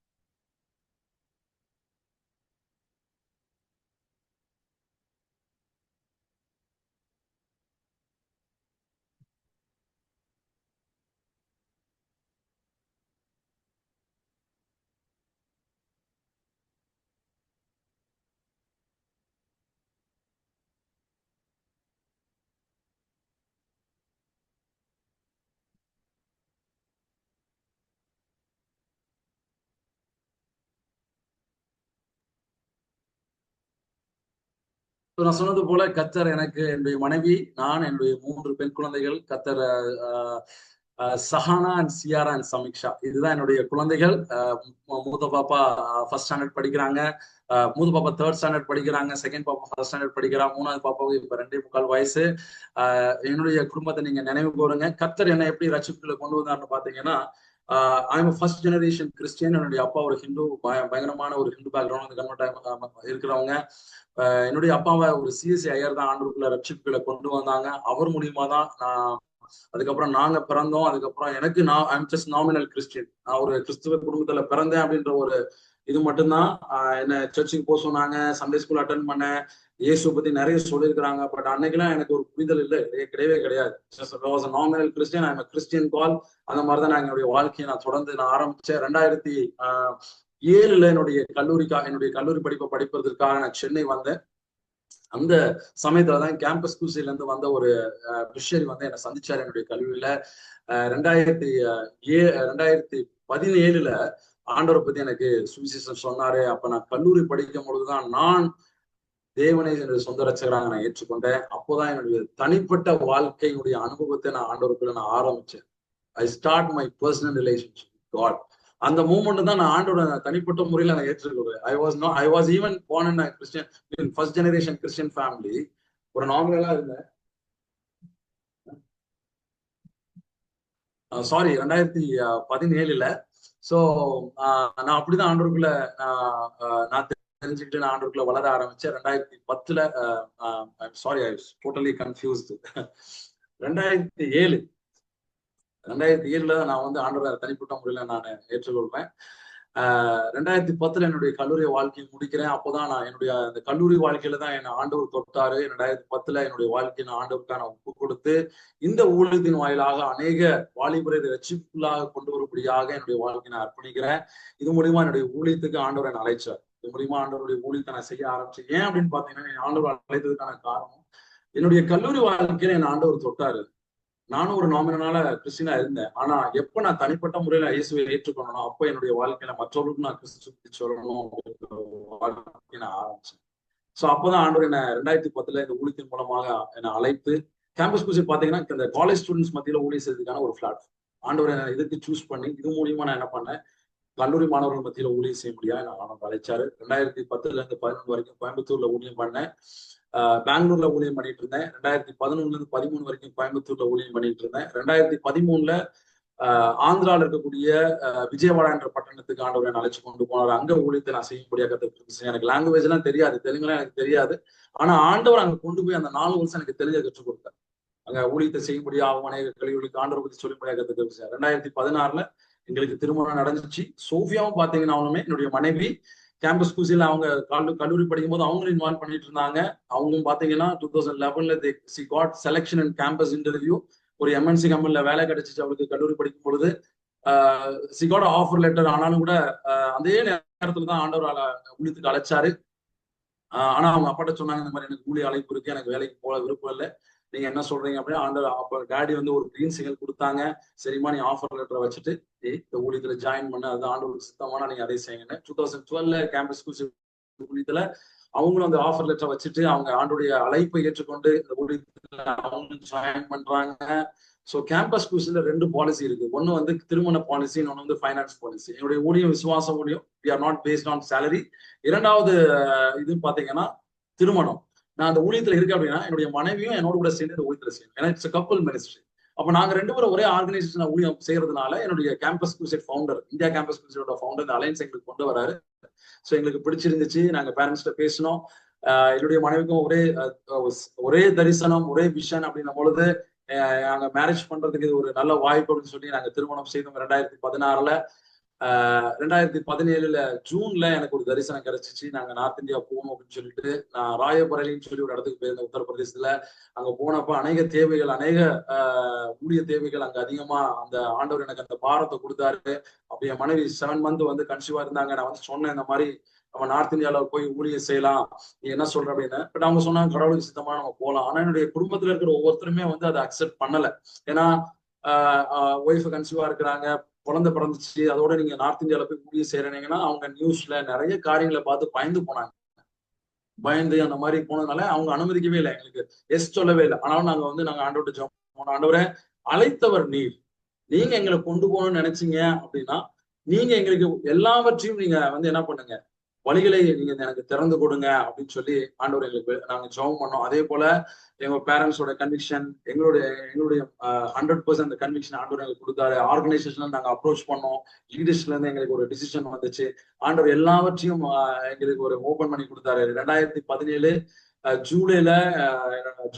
நான் சொன்னது போல கர்த்தர் எனக்கு, என்னுடைய மனைவி, நான், என்னுடைய 3 பெண் குழந்தைகள், கர்த்தர் Sahana and Sierra and Sameeksha, இதுதான் என்னுடைய குழந்தைகள். மூத்த பாப்பா ஃபர்ஸ்ட் ஸ்டாண்டர்ட் படிக்கிறாங்க, மூத்த பாப்பா 3rd ஸ்டாண்டர்ட் படிக்கிறாங்க, செகண்ட் பாப்பா 1st ஸ்டாண்டர்ட் படிக்கிறா, 3வது பாப்பாவுக்கு இப்ப 2.25 வயசு. என்னுடைய குடும்பத்தை நீங்க நினைவு கூறுங்க. கர்த்தர் என்ன எப்படி ரட்சிப்புக்குள்ள கொண்டு வந்தாருன்னு பாத்தீங்கன்னா, ஐம் ஃபர்ஸ்ட் ஜெனரேஷன் கிறிஸ்டியன். என்னுடைய அப்பா ஒரு ஹிந்து, பயங்கரமான ஒரு ஹிந்து பேக்ரவுண்ட் கன்வெர்ட் இருக்கிறவங்க. என்னுடைய அப்பாவை ஒரு சிஎஸ்சி ஐயர் தான் ஆண்டவருக்குள்ள ரட்சிப்புகளை கொண்டு வந்தாங்க. அவர் மூலியமா தான் நான், அதுக்கப்புறம் நாங்க பிறந்தோம். அதுக்கப்புறம் எனக்கு ஐம் ஜஸ்ட் நாமினல் கிறிஸ்டியன். நான் ஒரு கிறிஸ்துவ குடும்பத்துல பிறந்தேன் அப்படின்ற ஒரு இது மட்டும்தான். என்ன சர்ச்சுக்கு போக சொன்னாங்க, சண்டே ஸ்கூல் அட்டன் பண்ணேன், இயேசு பத்தி நிறைய சொல்லியிருக்கிறாங்க. பட் அன்னைக்கெல்லாம் எனக்கு ஒரு புரிதல் இல்லை, கிடையவே கிடையாது. நாமினல் கிறிஸ்டியன், ஐம் கிறிஸ்டியன் கால். அந்த மாதிரிதான் நான் என்னுடைய வாழ்க்கையை நான் தொடர்ந்து நான் ஆரம்பிச்சேன். 2007 என்னுடைய கல்லூரி படிப்பை படிப்பதற்காக நான் சென்னை வந்தேன். அந்த சமயத்துலதான் கேம்பஸ் குசில இருந்து வந்த ஒரு மிஷனரி வந்து என்னை சந்திச்சாரு என்னுடைய கல்லூரியில. 2017 ஆண்டவரை பத்தி எனக்கு சுவிசேஷம் சொன்னாரு. அப்ப நான் கல்லூரி படிக்கும் பொழுதுதான் நான் தேவனை என்னுடைய சொந்த ரட்சகராக நான் ஏற்றுக்கொண்டேன். அப்போதான் என்னுடைய தனிப்பட்ட வாழ்க்கையினுடைய அனுபவத்தை நான் ஆண்டவருக்குள்ள நான் ஆரம்பிச்சேன். I start my personal relationship God. அந்த மூமெண்ட் தான் நான் ஆண்டோட தனிப்பட்ட முறையில நான் ஏற்றுக்கொள்வேன். I was even born in a Christian, first generation Christian family. ஒரு நாமினலா இருந்தேன். சாரி, 2017. சோ நான் அப்படிதான் ஆண்டவருக்குள்ள நான் தெரிஞ்சுக்கிட்டு நான் ஆண்டவருக்குள்ள வளர ஆரம்பிச்சேன். 2010 sorry, I was totally confused. 2007 நான் வந்து ஆண்டவரை தனிப்பட்ட முறையில நான் ஏற்றுக்கொள்வேன். 2010 என்னுடைய கல்லூரி வாழ்க்கையை முடிக்கிறேன். அப்போதான் நான் என்னுடைய அந்த கல்லூரி வாழ்க்கையில தான் என்னை ஆண்டவர் தொட்டாரு. 2010 என்னுடைய வாழ்க்கையை நான் ஆண்டவருக்கான ஒப்பு கொடுத்து இந்த ஊழியத்தின் வாயிலாக அநேக வாலிபரை ரட்சிப்புள்ளாக கொண்டு வரும்படியாக என்னுடைய வாழ்க்கையை நான் அர்ப்பணிக்கிறேன். இது மூலியமா என்னுடைய ஊழியத்துக்கு ஆண்டவரை நான் அழைச்சார். இது மூலியமா ஆண்டவருடைய ஊழியத்தை நான் செய்ய ஆரம்பிச்சேன். ஏன் அப்படின்னு பாத்தீங்கன்னா, ஆண்டவர் அழைத்ததுக்கான காரணம், என்னுடைய கல்லூரி வாழ்க்கையில என் ஆண்டவர் தொட்டாரு. நானும் ஒரு நாமினலான கிறிஸ்டியனா இருந்தேன். ஆனா எப்ப நான் தனிப்பட்ட முறையில இயேசுவை ஏற்றுக்கொள்ளணும், அப்ப என்னுடைய வாழ்க்கையில மற்றவர்களுக்கு நான் கிறிஸ்து சொல்லணும் வாழ்க்கையை நான் ஆரம்பிச்சேன். சோ அப்பதான் ஆண்டவர் என்ன 2010 இந்த ஊழியத்தின் மூலமாக என்னை அழைத்து, கேம்பஸ் குசி பாத்தீங்கன்னா இந்த காலேஜ் ஸ்டூடெண்ட்ஸ் மத்தியில ஊழியம் செய்யறதுக்கான ஒரு பிளாட்ஃபார்ம். ஆண்டவர் என்ன இதுக்கு சூஸ் பண்ணி, இது மூலியமா நான் என்ன பண்ணேன், கல்லூரி மாணவர்கள் மத்தியில ஊழியம் செய்ய முடியாது நான் அழைச்சாரு. 2010 11 வரைக்கும் கோயம்புத்தூர்ல ஊழியம் பண்ணேன். பெங்களூர்ல ஊழியம் பண்ணிட்டு இருந்தேன். 2011 13 வரைக்கும் கோயம்புத்தூர்ல ஊழியம் பண்ணிட்டு இருந்தேன். 2013 ஆந்திரால இருக்கக்கூடிய விஜயவாடா என்ற பட்டணத்துக்கு ஆண்டவரை அழைச்சு கொண்டு போனார். அங்க ஊழியத்தை நான் செய்யும்படியாக கற்றுக்கிட்டு, எனக்கு லாங்குவேஜ் எல்லாம் தெரியாது, தெலுங்குலாம் எனக்கு தெரியாது. ஆனா ஆண்டவர் அங்க கொண்டு போய் அந்த 4 வருஷம் எனக்கு தெரிஞ்ச கற்றுக் கொடுத்தார். அங்க ஊழியத்தை செய்யும்படியாக அநேக கல்விகளுக்கு ஆண்டவரை பத்தி சொல்லும்படியாக கற்றுக்கிட்டு 2016 எங்களுக்கு திருமணம் நடந்துச்சு. சோஃபியாவும் பாத்தீங்கன்னா அவனுமே என்னுடைய மனைவி கேம்பஸ் குசில அவங்க கல்லூரி படிக்கும் போது அவங்களும் இன்வால்வ் பண்ணிட்டு இருந்தாங்க. அவங்களும் பாத்தீங்கன்னா 2011 she got selection in campus interview. ஒரு எம்என்சி கம்பெனில வேலை கிடைச்சிச்சு அவளுக்கு கல்லூரி படிக்கும் பொழுது. she got an offer letter. ஆனாலும் கூட அதே நேரத்துல தான் ஆண்டவர் ஊழியத்துக்கு அழைச்சாரு. ஆனா அவங்க அப்பாட்ட சொன்னாங்க, இந்த மாதிரி எனக்கு ஊழிய அழைப்பு இருக்கு, எனக்கு வேலைக்கு போக விருப்பம் இல்லை, நீங்க என்ன சொல்றீங்க அப்படின்னு. ஆண்டவர் அப்ப டாடி வந்து ஒரு கிரீன் சிக்னல் கொடுத்தாங்க. சரிம்மா, நீ ஆஃபர் லெட்டரை வச்சுட்டு இந்த ஊழியத்துல ஜாயின் பண்ண, அது ஆண்டவருக்கு சித்தமானா நீங்க அதை செய்யுங்க. 2012 கேம்பஸ் ஊழியத்துல அவங்களும் அந்த ஆஃபர் லெட்டரை வச்சுட்டு அவங்க ஆண்டுடைய அழைப்பை ஏற்றுக்கொண்டு இந்த ஊழியத்துல அவங்களும் ஜாயின் பண்றாங்க. ஸோ கேம்பஸ் குரூஸ்ல 2 பாலிசி இருக்கு. ஒன்னு வந்து திருமண பாலிசி, இன்னொன்று வந்து ஃபைனான்ஸ் பாலிசி. என்னுடைய ஊழியம் விசுவாச ஊழியம், we are not based on salary. இரண்டாவது இது பாத்தீங்கன்னா திருமணம். நான் அந்த ஊழியத்துல இருக்கேன் அப்படின்னா என்னுடைய மனைவியும் என்னோட கூட சேர்ந்து இந்த ஊழியத்துல செய்யணும். ஏன்னா இட்ஸ் கப்பல் மினிஸ்ட்ரி. அப்ப நாங்க 2 பேரும் ஒரே ஆர்கனைசேஷன் ஊழியம் செய்யறதுனால என்னுடைய campus crusade founder, India campus குரூசைடோட ஃபவுண்டர் இந்த அலைன்ஸ் எங்களுக்கு கொண்டு வராரு. ஸோ எங்களுக்கு பிடிச்சிருந்துச்சு. நாங்க பேரண்ட்ஸ்ட பேசினோம். என்னுடைய மனைவிக்கும் ஒரே தரிசனம், ஒரே விஷன் அப்படின்னும் பொழுது நாங்க மேரேஜ் பண்றதுக்கு இது ஒரு நல்ல வாய்ப்பு அப்படின்னு சொல்லி நாங்க திருமணம் செய்தோம் 2016. 2017 ஜூன்ல எனக்கு ஒரு தரிசனம் கிடைச்சிச்சு. நாங்க நார்த் இந்தியா போகணும் அப்படின்னு சொல்லிட்டு நான் ராயபரேலின்னு சொல்லி ஒரு இடத்துக்கு போயிருந்தேன் உத்தரப்பிரதேசத்துல. அங்க போனப்ப அநேக தேவைகள், அநேக ஊழிய தேவைகள் அங்க அதிகமா அந்த ஆண்டவர் எனக்கு அந்த பாரத்தை கொடுத்தாரு. அப்படி என் மனைவி 7 மந்த் வந்து கன்சீவா இருந்தாங்க. நான் வந்து சொன்னேன் இந்த மாதிரி நம்ம நார்த் இந்தியாவில போய் ஊழியம் செய்யலாம், நீ என்ன சொல்ற அப்படின்னு. பட் அவங்க சொன்னாங்க கடவுளுக்கு சித்தமா நம்ம போகலாம். ஆனா என்னுடைய குடும்பத்துல இருக்கிற ஒவ்வொருத்தருமே வந்து அதை அக்செப்ட் பண்ணல. ஏன்னா ஒய்ஃப் கன்சீவா இருக்கிறாங்க, குழந்தை பிறந்துச்சு, அதோட நீங்க நார்த் இந்தியாவில போய் ஊழியம் செய்யறீங்கன்னா அவங்க நியூஸ்ல நிறைய காரியங்களை பார்த்து பயந்து போனாங்க. பயந்து அந்த மாதிரி போனதுனால அவங்க அனுமதிக்கவே இல்லை, எங்களுக்கு எஸ் சொல்லவே இல்லை. ஆனாலும் நாங்க ஆண்டவர்கிட்ட ஜெபம் பண்ணோம், ஆண்டவரே அழைத்தவர் நீர், நீங்க எங்களை கொண்டு போகணும்னு நினைச்சீங்க அப்படின்னா நீங்க எங்களுக்கு எல்லாவற்றையும் நீங்க வந்து என்ன பண்ணுங்க, வழிகளை நீங்க எனக்கு திறந்து கொடுங்க அப்படின்னு சொல்லி ஆண்டவர் எங்களுக்கு நாங்க ஜெபம் பண்ணோம். அதே போல எங்க பேரண்ட்ஸோட கன்விக்ஷன், எங்களுடைய 100% கன்விக்ஷன் ஆண்டவர் எங்களுக்கு கொடுத்தாரு. ஆர்கனைசேஷன்ல நாங்க அப்ரோச் பண்ணோம், லீடர்ஸ்ல இருந்து எங்களுக்கு ஒரு டிசிஷன் வந்துச்சு. ஆண்டவர் எல்லாவற்றையும் எங்களுக்கு ஒரு ஓபன் பண்ணி கொடுத்தாரு. 2017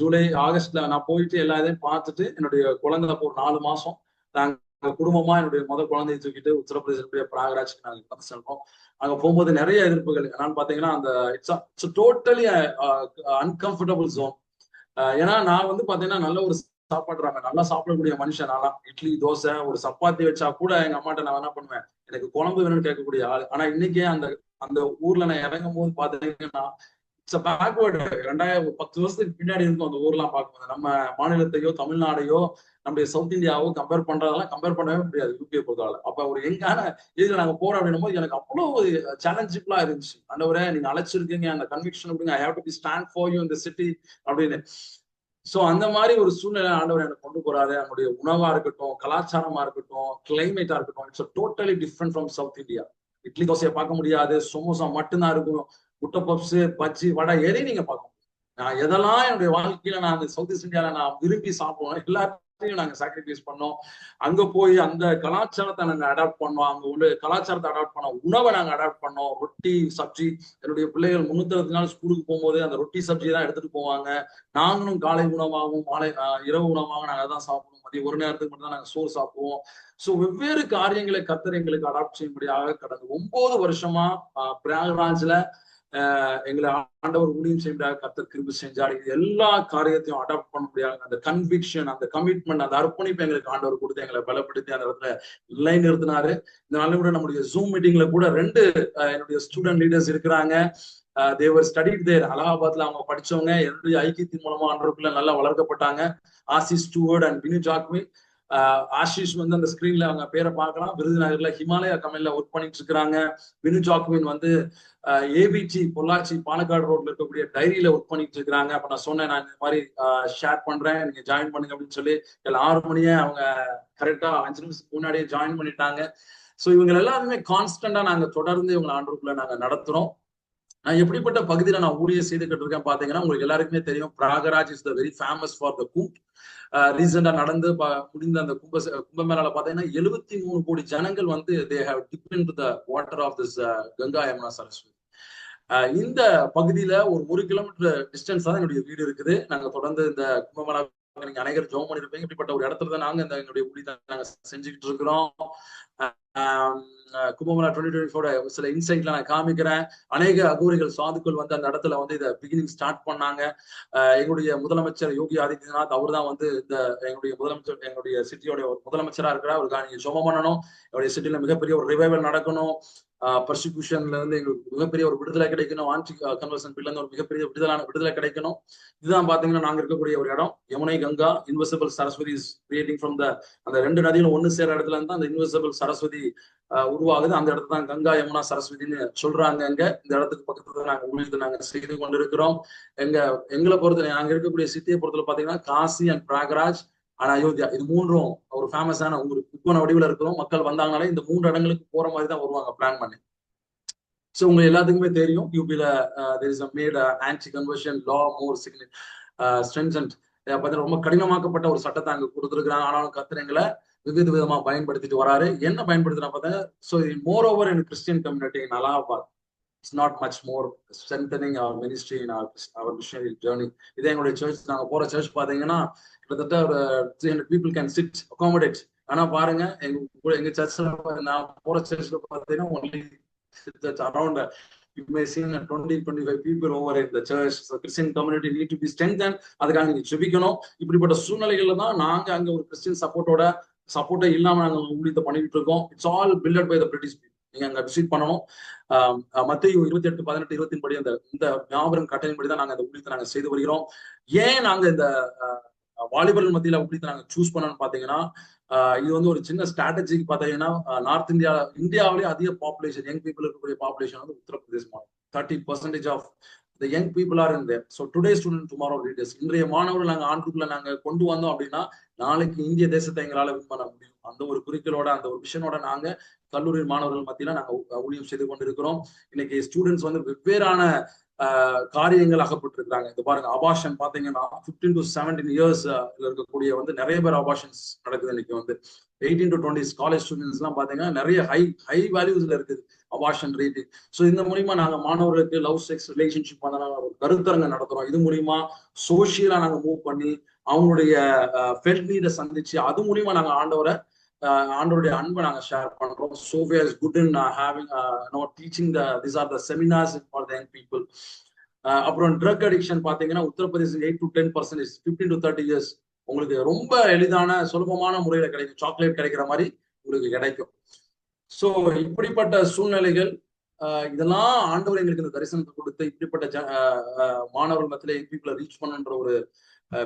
ஜூலை ஆகஸ்ட்ல நான் போயிட்டு எல்லா இதையும் பார்த்துட்டு என்னுடைய குழந்தை ஒரு 4 மாசம் நாங்க குடும்பமா என்னுடைய முதல் குழந்தையை தூக்கிட்டு உத்தரப்பிரதேச பிராகராஜ்க்கு நாங்க கடந்து செல்றோம். அங்க போகும்போது நிறைய எதிர்ப்புகள். என்னன்னு பாத்தீங்கன்னா அந்த இட்ஸ் டோட்டலி அன்கம்ஃபர்டபுள் ஜோன். ஏன்னா நான் வந்து பாத்தீங்கன்னா நல்ல ஒரு சாப்பாடுறாங்க, நல்லா சாப்பிடக்கூடிய மனுஷன். நானா இட்லி தோசை ஒரு சப்பாத்தி வச்சா கூட எங்க அம்மாட்ட நான் என்ன பண்ணுவேன், எனக்கு குழம்பு வேணும்னு கேட்கக்கூடிய ஆள். ஆனா இன்னைக்கே அந்த ஊர்ல நான் இறங்கும் போது பாத்தீங்கன்னா இட்ஸ் பேக்வேர்டு. 10 வருஷத்துக்கு பின்னாடி இருக்கும் அந்த ஊர்லாம் பார்க்கும்போது. நம்ம மாநிலத்தையோ தமிழ்நாடையோ நம்முடைய சவுத் இந்தியாவோ கம்பேர் பண்ணவே முடியாது யூகே பொறுத்தவரை. அப்ப ஒரு எங்கான இதுல நாங்க போறோம் அப்படின்னும் போது எனக்கு அவ்வளவு சேலஞ்சிபிளா இருந்துச்சு. ஆண்டவரே நீங்க அழைச்சிருக்கீங்க, அந்த கன்விக்ஷன் அப்படிங்க, I have to be stand for you இந்த சிட்டி அப்படின்னு. சோ அந்த மாதிரி ஒரு சூழ்நிலை ஆண்டவர் எனக்கு கொண்டு போறாரு. நம்முடைய உணவா இருக்கட்டும், கலாச்சாரமா இருக்கட்டும், கிளைமேட்டா இருக்கட்டும், it's totally different from south India. Idli தோசையை பார்க்க முடியாது, சமோசா மட்டும்தான் இருக்கும், முட்டை பப்ஸ், பஜ்ஜி, வடை எதையும் நீங்க பார்க்க முடியும். நான் எதெல்லாம் என்னுடைய வாழ்க்கையில நான் அந்த சவுத் ஈஸ்ட் இந்தியால நான் விரும்பி சாப்பிடுவோம் எல்லாத்தையும் நாங்க சாக்ரிஃபைஸ் பண்ணோம். அங்க போய் அந்த கலாச்சாரத்தை நாங்க அடாப்ட் பண்ணோம். அங்க உள்ள கலாச்சாரத்தை அடாப்ட் பண்ணோம், உணவை நாங்க அடாப்ட் பண்ணோம். ரொட்டி சப்ஜி, என்னுடைய பிள்ளைகள் 360 நாள் ஸ்கூலுக்கு போகும்போது அந்த ரொட்டி சப்ஜி தான் எடுத்துட்டு போவாங்க. நாங்களும் காலை உணவாகவும் மாலை இரவு உணவாகவும் நாங்க அதான் சாப்பிடுவோம். மதியம் ஒரு நேரத்துக்கு மட்டும் தான் நாங்க சோறு சாப்பிடுவோம். சோ வெவ்வேறு காரியங்களை கர்த்தர் எங்களுக்கு அடாப்ட் செய்யும்படியாக கடந்த 9 வருஷமா பிரயாகராஜ்ல எங்களை ஆண்டவர் ஊழியம் செய்யும்படியாக கர்த்தர் கிருபை செஞ்சார். இது எல்லா காரியத்தையும் அடாப்ட் பண்ண முடியாது. அந்த கன்விக்ஷன், அந்த கமிட்மெண்ட், அந்த அர்ப்பணிப்பு எங்களுக்கு ஆண்டவர் கொடுத்து எங்களை பலப்படுத்தி அந்த இடத்துல நிலை நிறுத்தினாரு. இந்த நாள் கூட நம்முடைய ஜூம் மீட்டிங்ல கூட 2 என்னுடைய ஸ்டூடெண்ட் லீடர்ஸ் இருக்கிறாங்க. தேவர் ஸ்டடிட் தேர். அலகாபாத்ல அவங்க படிச்சவங்க என்னுடைய ஐக்கியத்தின் மூலமா ஆண்டவருக்குள்ள நல்லா வளர்க்கப்பட்டாங்க. Ashish Stuart and Vinu Jacqui. Ashish வந்து அந்த ஸ்கிரீன்ல அவங்க பேரை பார்க்கலாம், விருதுநகர்ல ஹிமாலயா கம்பெனில ஒர்க் பண்ணிட்டு இருக்கிறாங்க. வினு ஜாக்வின் வந்து ஏபிடி பொள்ளாச்சி பாலக்காடு ரோட்ல இருக்கக்கூடிய டைரியில ஒர்க் பண்ணிட்டு இருக்கிறாங்க. அப்ப நான் சொன்னேன், நான் இந்த மாதிரி ஷேர் பண்றேன், நீங்க ஜாயின் பண்ணுங்க அப்படின்னு சொல்லி 6 மணியே அவங்க கரெக்டா 5 நிமிஷத்துக்கு முன்னாடியே ஜாயின் பண்ணிட்டாங்க. சோ இவங்க எல்லாருமே கான்ஸ்டன்டா நாங்க தொடர்ந்து இவங்க ஆண்டவருக்குள்ள நாங்க நடத்துறோம். நான் எப்படிப்பட்ட பகுதியில நான் ஊழியம் செய்துகிட்டு இருக்கேன் பாத்தீங்கன்னா, உங்களுக்கு எல்லாருக்குமே தெரியும், Prayagraj is the very famous for the Kumbh. ரீசெண்டா நடந்து முடிந்த அந்த கும்பமேளால பாத்தீங்கன்னா 73 கோடி ஜனங்கள் வந்து they have dipped into the water of this Ganga Yamuna Saraswati. இந்த பகுதியில ஒரு 1 கிலோமீட்டர் டிஸ்டன்ஸ் தான் என்னுடைய வீடு இருக்குது. நாங்க தொடர்ந்து இந்த கும்பமேளா நீங்க அனைவரும் ஜெபம் பண்ணிருப்பீங்க. இப்படிப்பட்ட ஒரு இடத்துல தான் நாங்க எங்களுடைய ஊழியத்தை நாங்க செஞ்சுக்கிட்டு இருக்கிறோம். கும்பமேளா 2024 சில இன்சைட்ல நான் காமிக்கிறேன். அநேக அகோரிகள் சாதுக்கள் வந்து அந்த இடத்துல வந்து இதை பிகினிங் ஸ்டார்ட் பண்ணாங்க. எங்களுடைய முதலமைச்சர் யோகி ஆதித்யநாத் அவர் தான் வந்து இந்த எங்களுடைய சிட்டியோட ஒரு முதலமைச்சரா இருக்கிறார். அவருக்காக நீங்க ஜெபம் பண்ணணும். என்னுடைய சிட்டில மிகப்பெரிய ஒரு ரிவைவல் நடக்கணும். பர்சிக்யூஷன்ல இருந்து எங்களுக்கு மிகப்பெரிய ஒரு விடுதலை கிடைக்கணும். ஆன்டி கன்வர்ஷன் பில்ல இருந்து ஒரு மிகப்பெரிய விடுதலை கிடைக்கணும். இதுதான் பாத்தீங்கன்னா நாங்க இருக்கக்கூடிய ஒரு இடம். Yamuna Ganga invisible Saraswati is creating from அந்த 2 நதிகளும் ஒண்ணு சேர இடத்துல இருந்து அந்த இன்வெர்சிபிள் சரஸ்வதி உருவாகுது. அந்த இடத்துல தான் கங்கா யமுனா சரஸ்வதினு சொல்றாங்க. இந்த இடத்துக்கு பக்கத்துல நாங்க ஊழியத்தை நாங்க செய்து கொண்டிருக்கிறோம். எங்களை பொறுத்தவரை நாங்க இருக்கக்கூடிய சிட்டியை பொறுத்தவரை பாத்தீங்கன்னா காசி அண்ட் பிராகராஜ் ஆனா அயோத்தியா, இது மூன்றும் ஒரு ஃபேமஸான ஊர். முக்கோண வடிவில் இருக்கிறோம். மக்கள் வந்தாங்கனாலே இந்த 3 இடங்களுக்கு போற மாதிரி தான் வருவாங்க பிளான் பண்ணி. ஸோ உங்க எல்லாத்துக்குமே தெரியும் யூபியில there is a made anti conversion law more stringent. பார்த்தீங்கன்னா ரொம்ப கடினமாக்கப்பட்ட ஒரு சட்டத்தை அங்க கொடுத்துருக்காங்க. ஆனாலும் கத்திரங்களை விதமா பயன்படுத்திட்டு வராரு. என்ன பயன்படுத்தினா பார்த்தா, so moreover in Christian community in Allahabad it's not much more strengthening our ministry in our missionary journey. இதே எங்களுடைய சர்ச், நாங்கள் போற சர்ச் பார்த்தீங்கன்னா கிட்டத்தட்ட ஒரு 300 people கேன் சிட் அகாமடேட். ஆனா பாருங்க எங்க சர்ச்ல, நான் போற சர்ச்ல பார்த்தீங்கன்னா only around you may see 20-25 people over in the church. So Christian community need to be strengthened. அதுக்காக நீங்க ஜெபிக்கணும். இப்படிப்பட்ட சூழ்நிலைகள்ல தான் நாங்க அங்க ஒரு கிறிஸ்டியன் சப்போர்ட்டே இல்லாம நாங்க ஊழியத்தை பண்ணிட்டு இருக்கோம். It's all builded by the British people. நீங்க அங்க விசிட் பண்ணணும். மத்தேயு 28:18-20 படி இந்த ஞாபகம் கட்டளையின்படி தான் நாங்க அந்த ஊழியத்தை நாங்க செய்து வருகிறோம். ஏன் நாங்க இந்த வாலிபர்கள் மத்தியில ஊழியத்தை நாங்க சூஸ் பண்ணணும்னு பாத்தீங்கன்னா, இது வந்து ஒரு சின்ன ஸ்ட்ராட்டஜிக்கு பாத்தீங்கன்னா, நார்த் இந்தியாவிலேயே அதிக பாப்புலேஷன், யங் பீப்புள் இருக்கக்கூடிய பாப்புலேஷன் வந்து உத்தரப்பிரதேச மாநிலம். 30% of the young people are in there. So today student tomorrow leaders. இன்றைய மாணவர்கள் நாங்கள் ஆண்டுக்குள்ள நாங்க கொண்டு வந்தோம் அப்படின்னா நாளைக்கு இந்திய தேசத்தை எங்களால வின் பண்ண முடியும். அந்த ஒரு குறிக்கோளோட, அந்த ஒரு விஷனோட நாங்க கல்லூரி மாணவர்கள் மத்தியில நாங்க ஊழியம் செய்து கொண்டிருக்கிறோம். இன்னைக்கு ஸ்டூடெண்ட்ஸ் வந்து வெவ்வேறான காரியங்கள் அகப்பட்டிருக்காங்க. இது பாருங்க, அபார்ஷன் பாத்தீங்கன்னா 15 to 17 years இருக்கக்கூடிய வந்து நிறைய பேர் அபார்ஷன்ஸ் நடக்குது. இன்னைக்கு வந்து 18 to 20 காலேஜ் ஸ்டூடெண்ட்ஸ் எல்லாம் பாத்தீங்கன்னா நிறைய ஹை வேல்யூஸ்ல இருக்குது அபார்ஷன் ரேட்டு. ஸோ இந்த மூலியமா நாங்க மாணவர்களுக்கு லவ் செக்ஸ் ரிலேஷன்ஷிப் ஒரு கருத்தரங்க நடத்துறோம். இது மூலியமா சோசியலா நாங்க மூவ் பண்ணி அவங்களுடைய ஃபெல்ட் நீடை சந்திச்சு அது மூலியமா நாங்க ஆண்டவருடைய அன்பை நாங்க ஷேர் பண்றோம். So we are good in having teaching these are the seminars for the young people. அப்புறம் ட்ரக் அடிக்ஷன் பாத்தீங்கன்னா உத்தரப்பிரதேசம் 8 to 10%, 15 to 30 years உங்களுக்கு ரொம்ப எளிதான சுலபமான முறையில கிடைக்கும். சாக்லேட் கிடைக்கிற மாதிரி உங்களுக்கு கிடைக்கும். ஸோ இப்படிப்பட்ட சூழ்நிலைகள், இதெல்லாம் ஆண்டவர் எங்களுக்கு இந்த தரிசனத்தை கொடுத்து இப்படிப்பட்ட மாணவர்கள் மத்தியில யங் பீப்புளை ரீச் பண்ணுன்ற ஒரு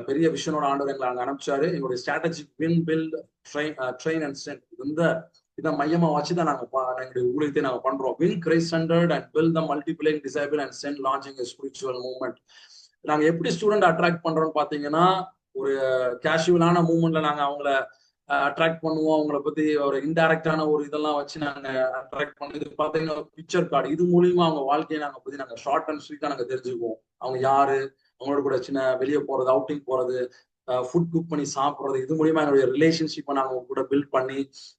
பெரிய விஷனோட ஆண்டவர் எங்களை அங்க அனுப்பிச்சாரு. எங்களுடைய strategic win build train and strength இதை மையமா வச்சுதான் நாங்க எங்களுடைய ஊழியத்தை நாங்க பண்றோம். Win Christ centered and build the multiplying disciple and send launching spiritual movement. நாங்க எப்படி ஸ்டூடெண்ட் அட்ராக்ட் பண்றோம்னு பாத்தீங்கன்னா, ஒரு கேஷுவலான மூவ்மெண்ட்ல நாங்க அவங்கள அட்ராக்ட் பண்ணுவோம். அவங்களை பத்தி ஒரு இன்டைரக்டான ஒரு இதெல்லாம் வச்சு நாங்க அட்ராக்ட் பண்ணி, இது பாத்தீங்கன்னா பிக்சர் கார்டு, இது மூலியமா அவங்க வாழ்க்கையை நாங்க பத்தி நாங்க ஷார்ட் அண்ட் ஸ்வீட்டா நாங்க தெரிஞ்சுக்குவோம். அவங்க யாரு, அவங்களோட கூட சின்ன வெளியே போறது, அவுட்டிங் போறது, ஃபுட் குக் பண்ணி சாப்பிடுறது, இது மூலியமா என்னுடைய ரிலேஷன்ஷிப்பை நாங்க கூட பில்ட் பண்ணி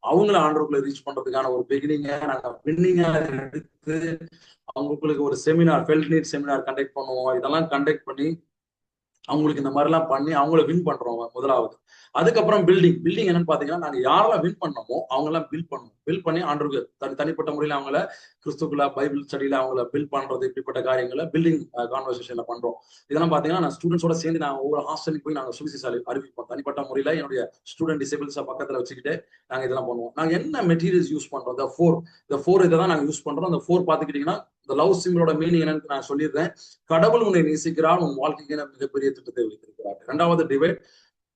அவங்கள ஆண்டவர்களை ரீச் பண்றதுக்கான ஒரு பிகினிங்கை நாங்க வின்னிங்கா எடுத்து அவங்களுக்கு ஒரு seminar, felt need seminar conduct பண்ணுவோம். இதெல்லாம் கண்டக்ட் பண்ணி அவங்களுக்கு இந்த மாதிரிலாம் பண்ணி அவங்கள வின் பண்றோம் முதலாவது. அதுக்கப்புறம் பில்டிங் என்னன்னு பாத்தீங்கன்னா, நாங்க யாரெல்லாம் வின் பண்ணோமோ அவங்க எல்லாம் பில்ட் பண்ணி ஆண்டவருக்கு தனிப்பட்ட முறையில அவங்கள கிறிஸ்துக்குள்ள பைபிள் ஸ்டடியில அவங்கள பில்ட் பண்றது, இப்படிப்பட்ட காரியங்களை பில்டிங் கான்வர்சேஷன்ல பண்றோம். இதெல்லாம் பாத்தீங்கன்னா நான் ஸ்டூடெண்ட்ஸோட சேர்ந்து நான் ஒவ்வொரு ஹாஸ்டலுக்கு போய் நாங்க சுவிசேஷம் அறிவிப்போம். தனிப்பட்ட முறையில என்னுடைய ஸ்டூடெண்ட் டிசேபிள்ஸை பக்கத்துல வச்சுக்கிட்டு நாங்க இதெல்லாம் பண்ணுவோம். நாங்க என்ன மெட்டீரியல்ஸ் யூஸ் பண்றோம், இந்த ஃபோர் இதை தான் நாங்க யூஸ் பண்றோம். அந்த 4 பாத்துக்கிட்டீங்கன்னா, இந்த லவ் சிம்பிளோட மீனிங் என்னன்னு நான் சொல்லியிருந்தேன். கடவுள் உன்னை நேசிக்கிறார், உன் வாழ்க்கைக்கு மிகப்பெரிய திட்டத்தை வைத்திருக்கிறார். 2வது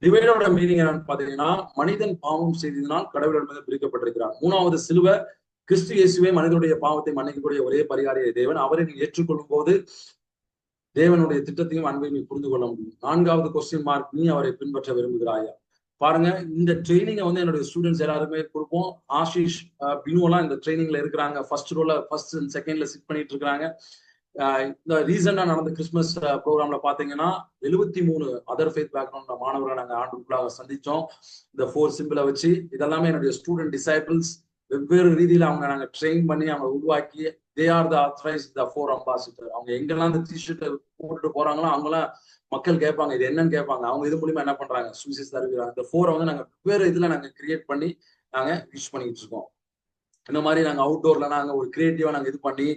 டிவைடோட மீனிங் என்னன்னு பாத்தீங்கன்னா, மனிதன் பாவம் செய்ததினால் கடவுள் மீது பிரிக்கப்பட்டிருக்கிறார். 3வது சிலுவை, கிறிஸ்து இயேசுவே மனிதனுடைய பாவத்தை மன்னிக்கக்கூடிய ஒரே பரிகாரிய தேவன். அவரை நீ ஏற்றுக்கொள்ளும் போது தேவனுடைய திட்டத்தையும் அன்பையும் நீ புரிந்து கொள்ள முடியும். 4வது கொஸ்டின் மார்க், நீ அவரை பின்பற்ற விரும்புகிறாயா? பாருங்க, இந்த ட்ரைனிங்கை வந்து என்னுடைய ஸ்டூடெண்ட்ஸ் எல்லாருமே கொடுப்போம். ஆஷிஷ், பினுவெல்லாம் இந்த ட்ரைனிங்ல இருக்கிறாங்க. ஃபர்ஸ்ட் அண்ட் செகண்ட்ல சிட் பண்ணிட்டு இருக்காங்க. இந்த ரீசெண்டா நடந்த கிறிஸ்துமஸ் ப்ரோக்ராம்ல பாத்தீங்கன்னா 73 அதர் ஃபெய்த் பேக்ரவுண்ட் மாணவர்களை நாங்க ஆண்டுக்குள்ளாக சந்திச்சோம். இந்த 4 சிம்பிளை வச்சு இதெல்லாமே என்னுடைய ஸ்டூடெண்ட் டிசைபிள்ஸ் வெவ்வேறு ரீதியில அவங்க நாங்க ட்ரெயின் பண்ணி அவங்க உருவாக்கி, they are the authorised the 4 ambassador. அவங்க எங்கெல்லாம் இந்த டிஷர்ட் போட்டுட்டு போறாங்களோ அவங்களாம் மக்கள் கேட்பாங்க, இது என்னன்னு கேட்பாங்க. அவங்க இது மூலியமா என்ன பண்றாங்க, சுவிசேஷம் அறிவிக்கிறாங்க. இந்த 4 வந்து நாங்க வெவ்வேறு இதுல நாங்க கிரியேட் பண்ணி நாங்க யூஸ் பண்ணிட்டு இருக்கோம். இந்த மாதிரி நாங்க அவுட்டோர்ல நாங்க ஒரு கிரியேட்டிவா நாங்க இது பண்ணி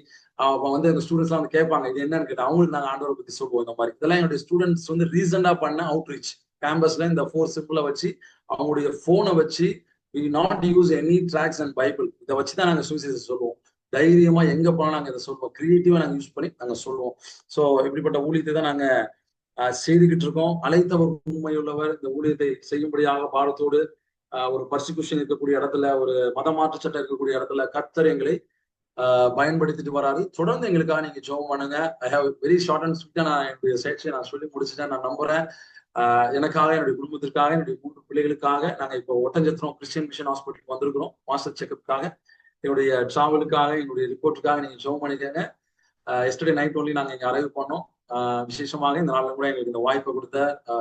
வந்து அந்த ஸ்டூடெண்ட்ஸ் எல்லாம் வந்து கேட்பாங்க, இது என்னன்னு கேட்டா அவங்களுக்கு நாங்க ஆண்டவரை பத்தி சொல்லுவோம். இந்த மாதிரி இதெல்லாம் என்னுடைய ஸ்டூடெண்ட்ஸ் வந்து ரீசெண்டா பண்ண அவுட்ரீச். கேம்பஸ்ல இந்த 4 சிம்பிளை வச்சு அவங்களுடைய போனை வச்சு, we not use any tracks and Bible, இதை வச்சுதான் நாங்க சுவிசேஷம் சொல்லுவோம். தைரியமா எங்க போனா நாங்க இதை சொல்லுவோம். கிரியேட்டிவா நாங்க யூஸ் பண்ணி நாங்க சொல்லுவோம். சோ இப்படிப்பட்ட ஊழியத்தை தான் நாங்க செய்துகிட்டு இருக்கோம். அழைத்தவர் உண்மையுள்ளவர், இந்த ஊழியத்தை செய்யும்படியாக பாரத்தோடு ஒரு பர்சிக்யூஷன் இருக்கக்கூடிய இடத்துல, ஒரு மதமாற்ற சட்டம் இருக்கக்கூடிய இடத்துல கர்த்தர் எங்களை பயன்படுத்திட்டு வராரு. தொடர்ந்து எங்களுக்காக நீங்க ஜெபம் பண்ணுங்க. I have very short and ஸ்வீட்டா நான் என்னுடைய சேட்சியை நான் சொல்லி முடிச்சுட்டேன். நான் நம்புறேன் எனக்காக, என்னுடைய குடும்பத்திற்காக, என்னுடைய 3 பிள்ளைகளுக்காக நாங்க இப்போ ஒட்டஞ்சத்திரம் கிறிஸ்டியன் மிஷன் ஹாஸ்பிட்டலுக்கு வந்திருக்கிறோம் மாஸ்டர் செக்அப்காக. என்னுடைய டிராவலுக்காக, என்னுடைய ரிப்போர்ட்டுக்காக நீங்க ஜெபம் பண்ணிக்கங்க. எஸ்டர்டே நைட் ஒன்லி நாங்க இங்க அரைவ் பண்ணோம். விசேஷமாக இந்த நாளில் கூட எங்களுக்கு இந்த வாய்ப்பை கொடுத்த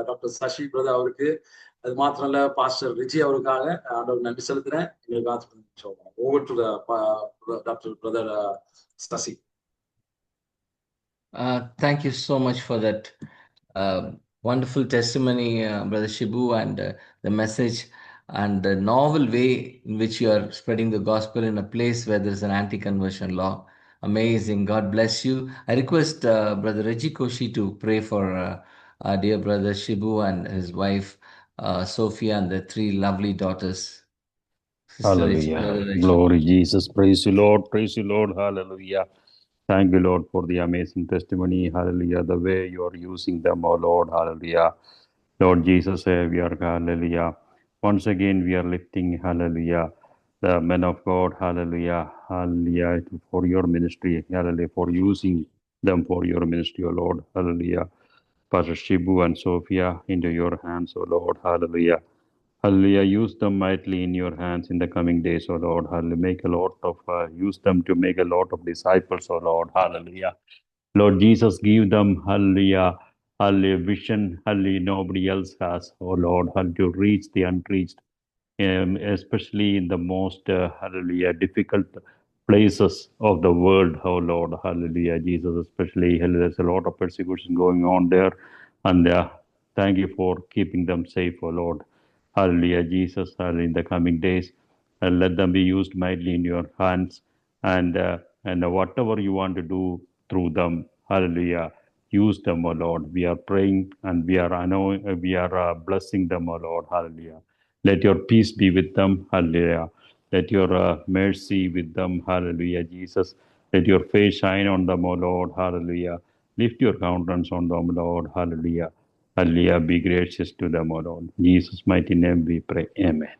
டாக்டர் சசி பிரதர் அவருக்கு, அது மாத்திரம் இல்ல பாஸ்டர் ரிஜி அவருக்காக ஆண்டவர் நன்றி செலுத்துறேன். எங்களுக்கு over to doctor brother Sasi. Thank you so much for that wonderful testimony, Brother Shibu, and the message and the novel way in which you are spreading the gospel in a place where there is an anti-conversion law. Amazing. God bless you. I request Brother Reggie Koshi to pray for our dear brother Shibu and his wife Sophia and their 3 lovely daughters. Sister Reggie, Hallelujah. Brother Reggie. Glory Jesus. Praise you, Lord. Praise you, Lord. Hallelujah. Thank you, Lord, for the amazing testimony. Hallelujah. The way you are using them, oh Lord. Hallelujah. Lord Jesus, we are, hallelujah. Once again, we are lifting, hallelujah, the men of God, hallelujah, hallelujah, for your ministry, hallelujah, for using them for your ministry, oh Lord, hallelujah. Pastor Shibu and Sophia into your hands, oh Lord, hallelujah. Hallelujah, use them mightily in your hands in the coming days, oh Lord. Hallelujah, make a lot of, use them to make a lot of disciples, oh Lord. Hallelujah. Lord Jesus, give them, hallelujah, hallelujah, vision, hallelujah, nobody else has, oh Lord. Hallelujah, to reach the unreached, especially in the most, hallelujah, difficult places of the world, oh Lord. Hallelujah, Jesus, especially, there's a lot of persecution going on there. And thank you for keeping them safe, oh Lord. Hallelujah, Jesus, hallelujah, in the coming days. And let them be used mightily in your hands. And whatever you want to do through them, hallelujah, use them, O Lord. We are praying and we are blessing them, O Lord, hallelujah. Let your peace be with them, hallelujah. Let your mercy with them, hallelujah, Jesus. Let your face shine on them, O Lord, hallelujah. Lift your countenance on them, Lord, hallelujah. Hallelujah, be gracious to them, O Lord. In Jesus' mighty name we pray. Amen.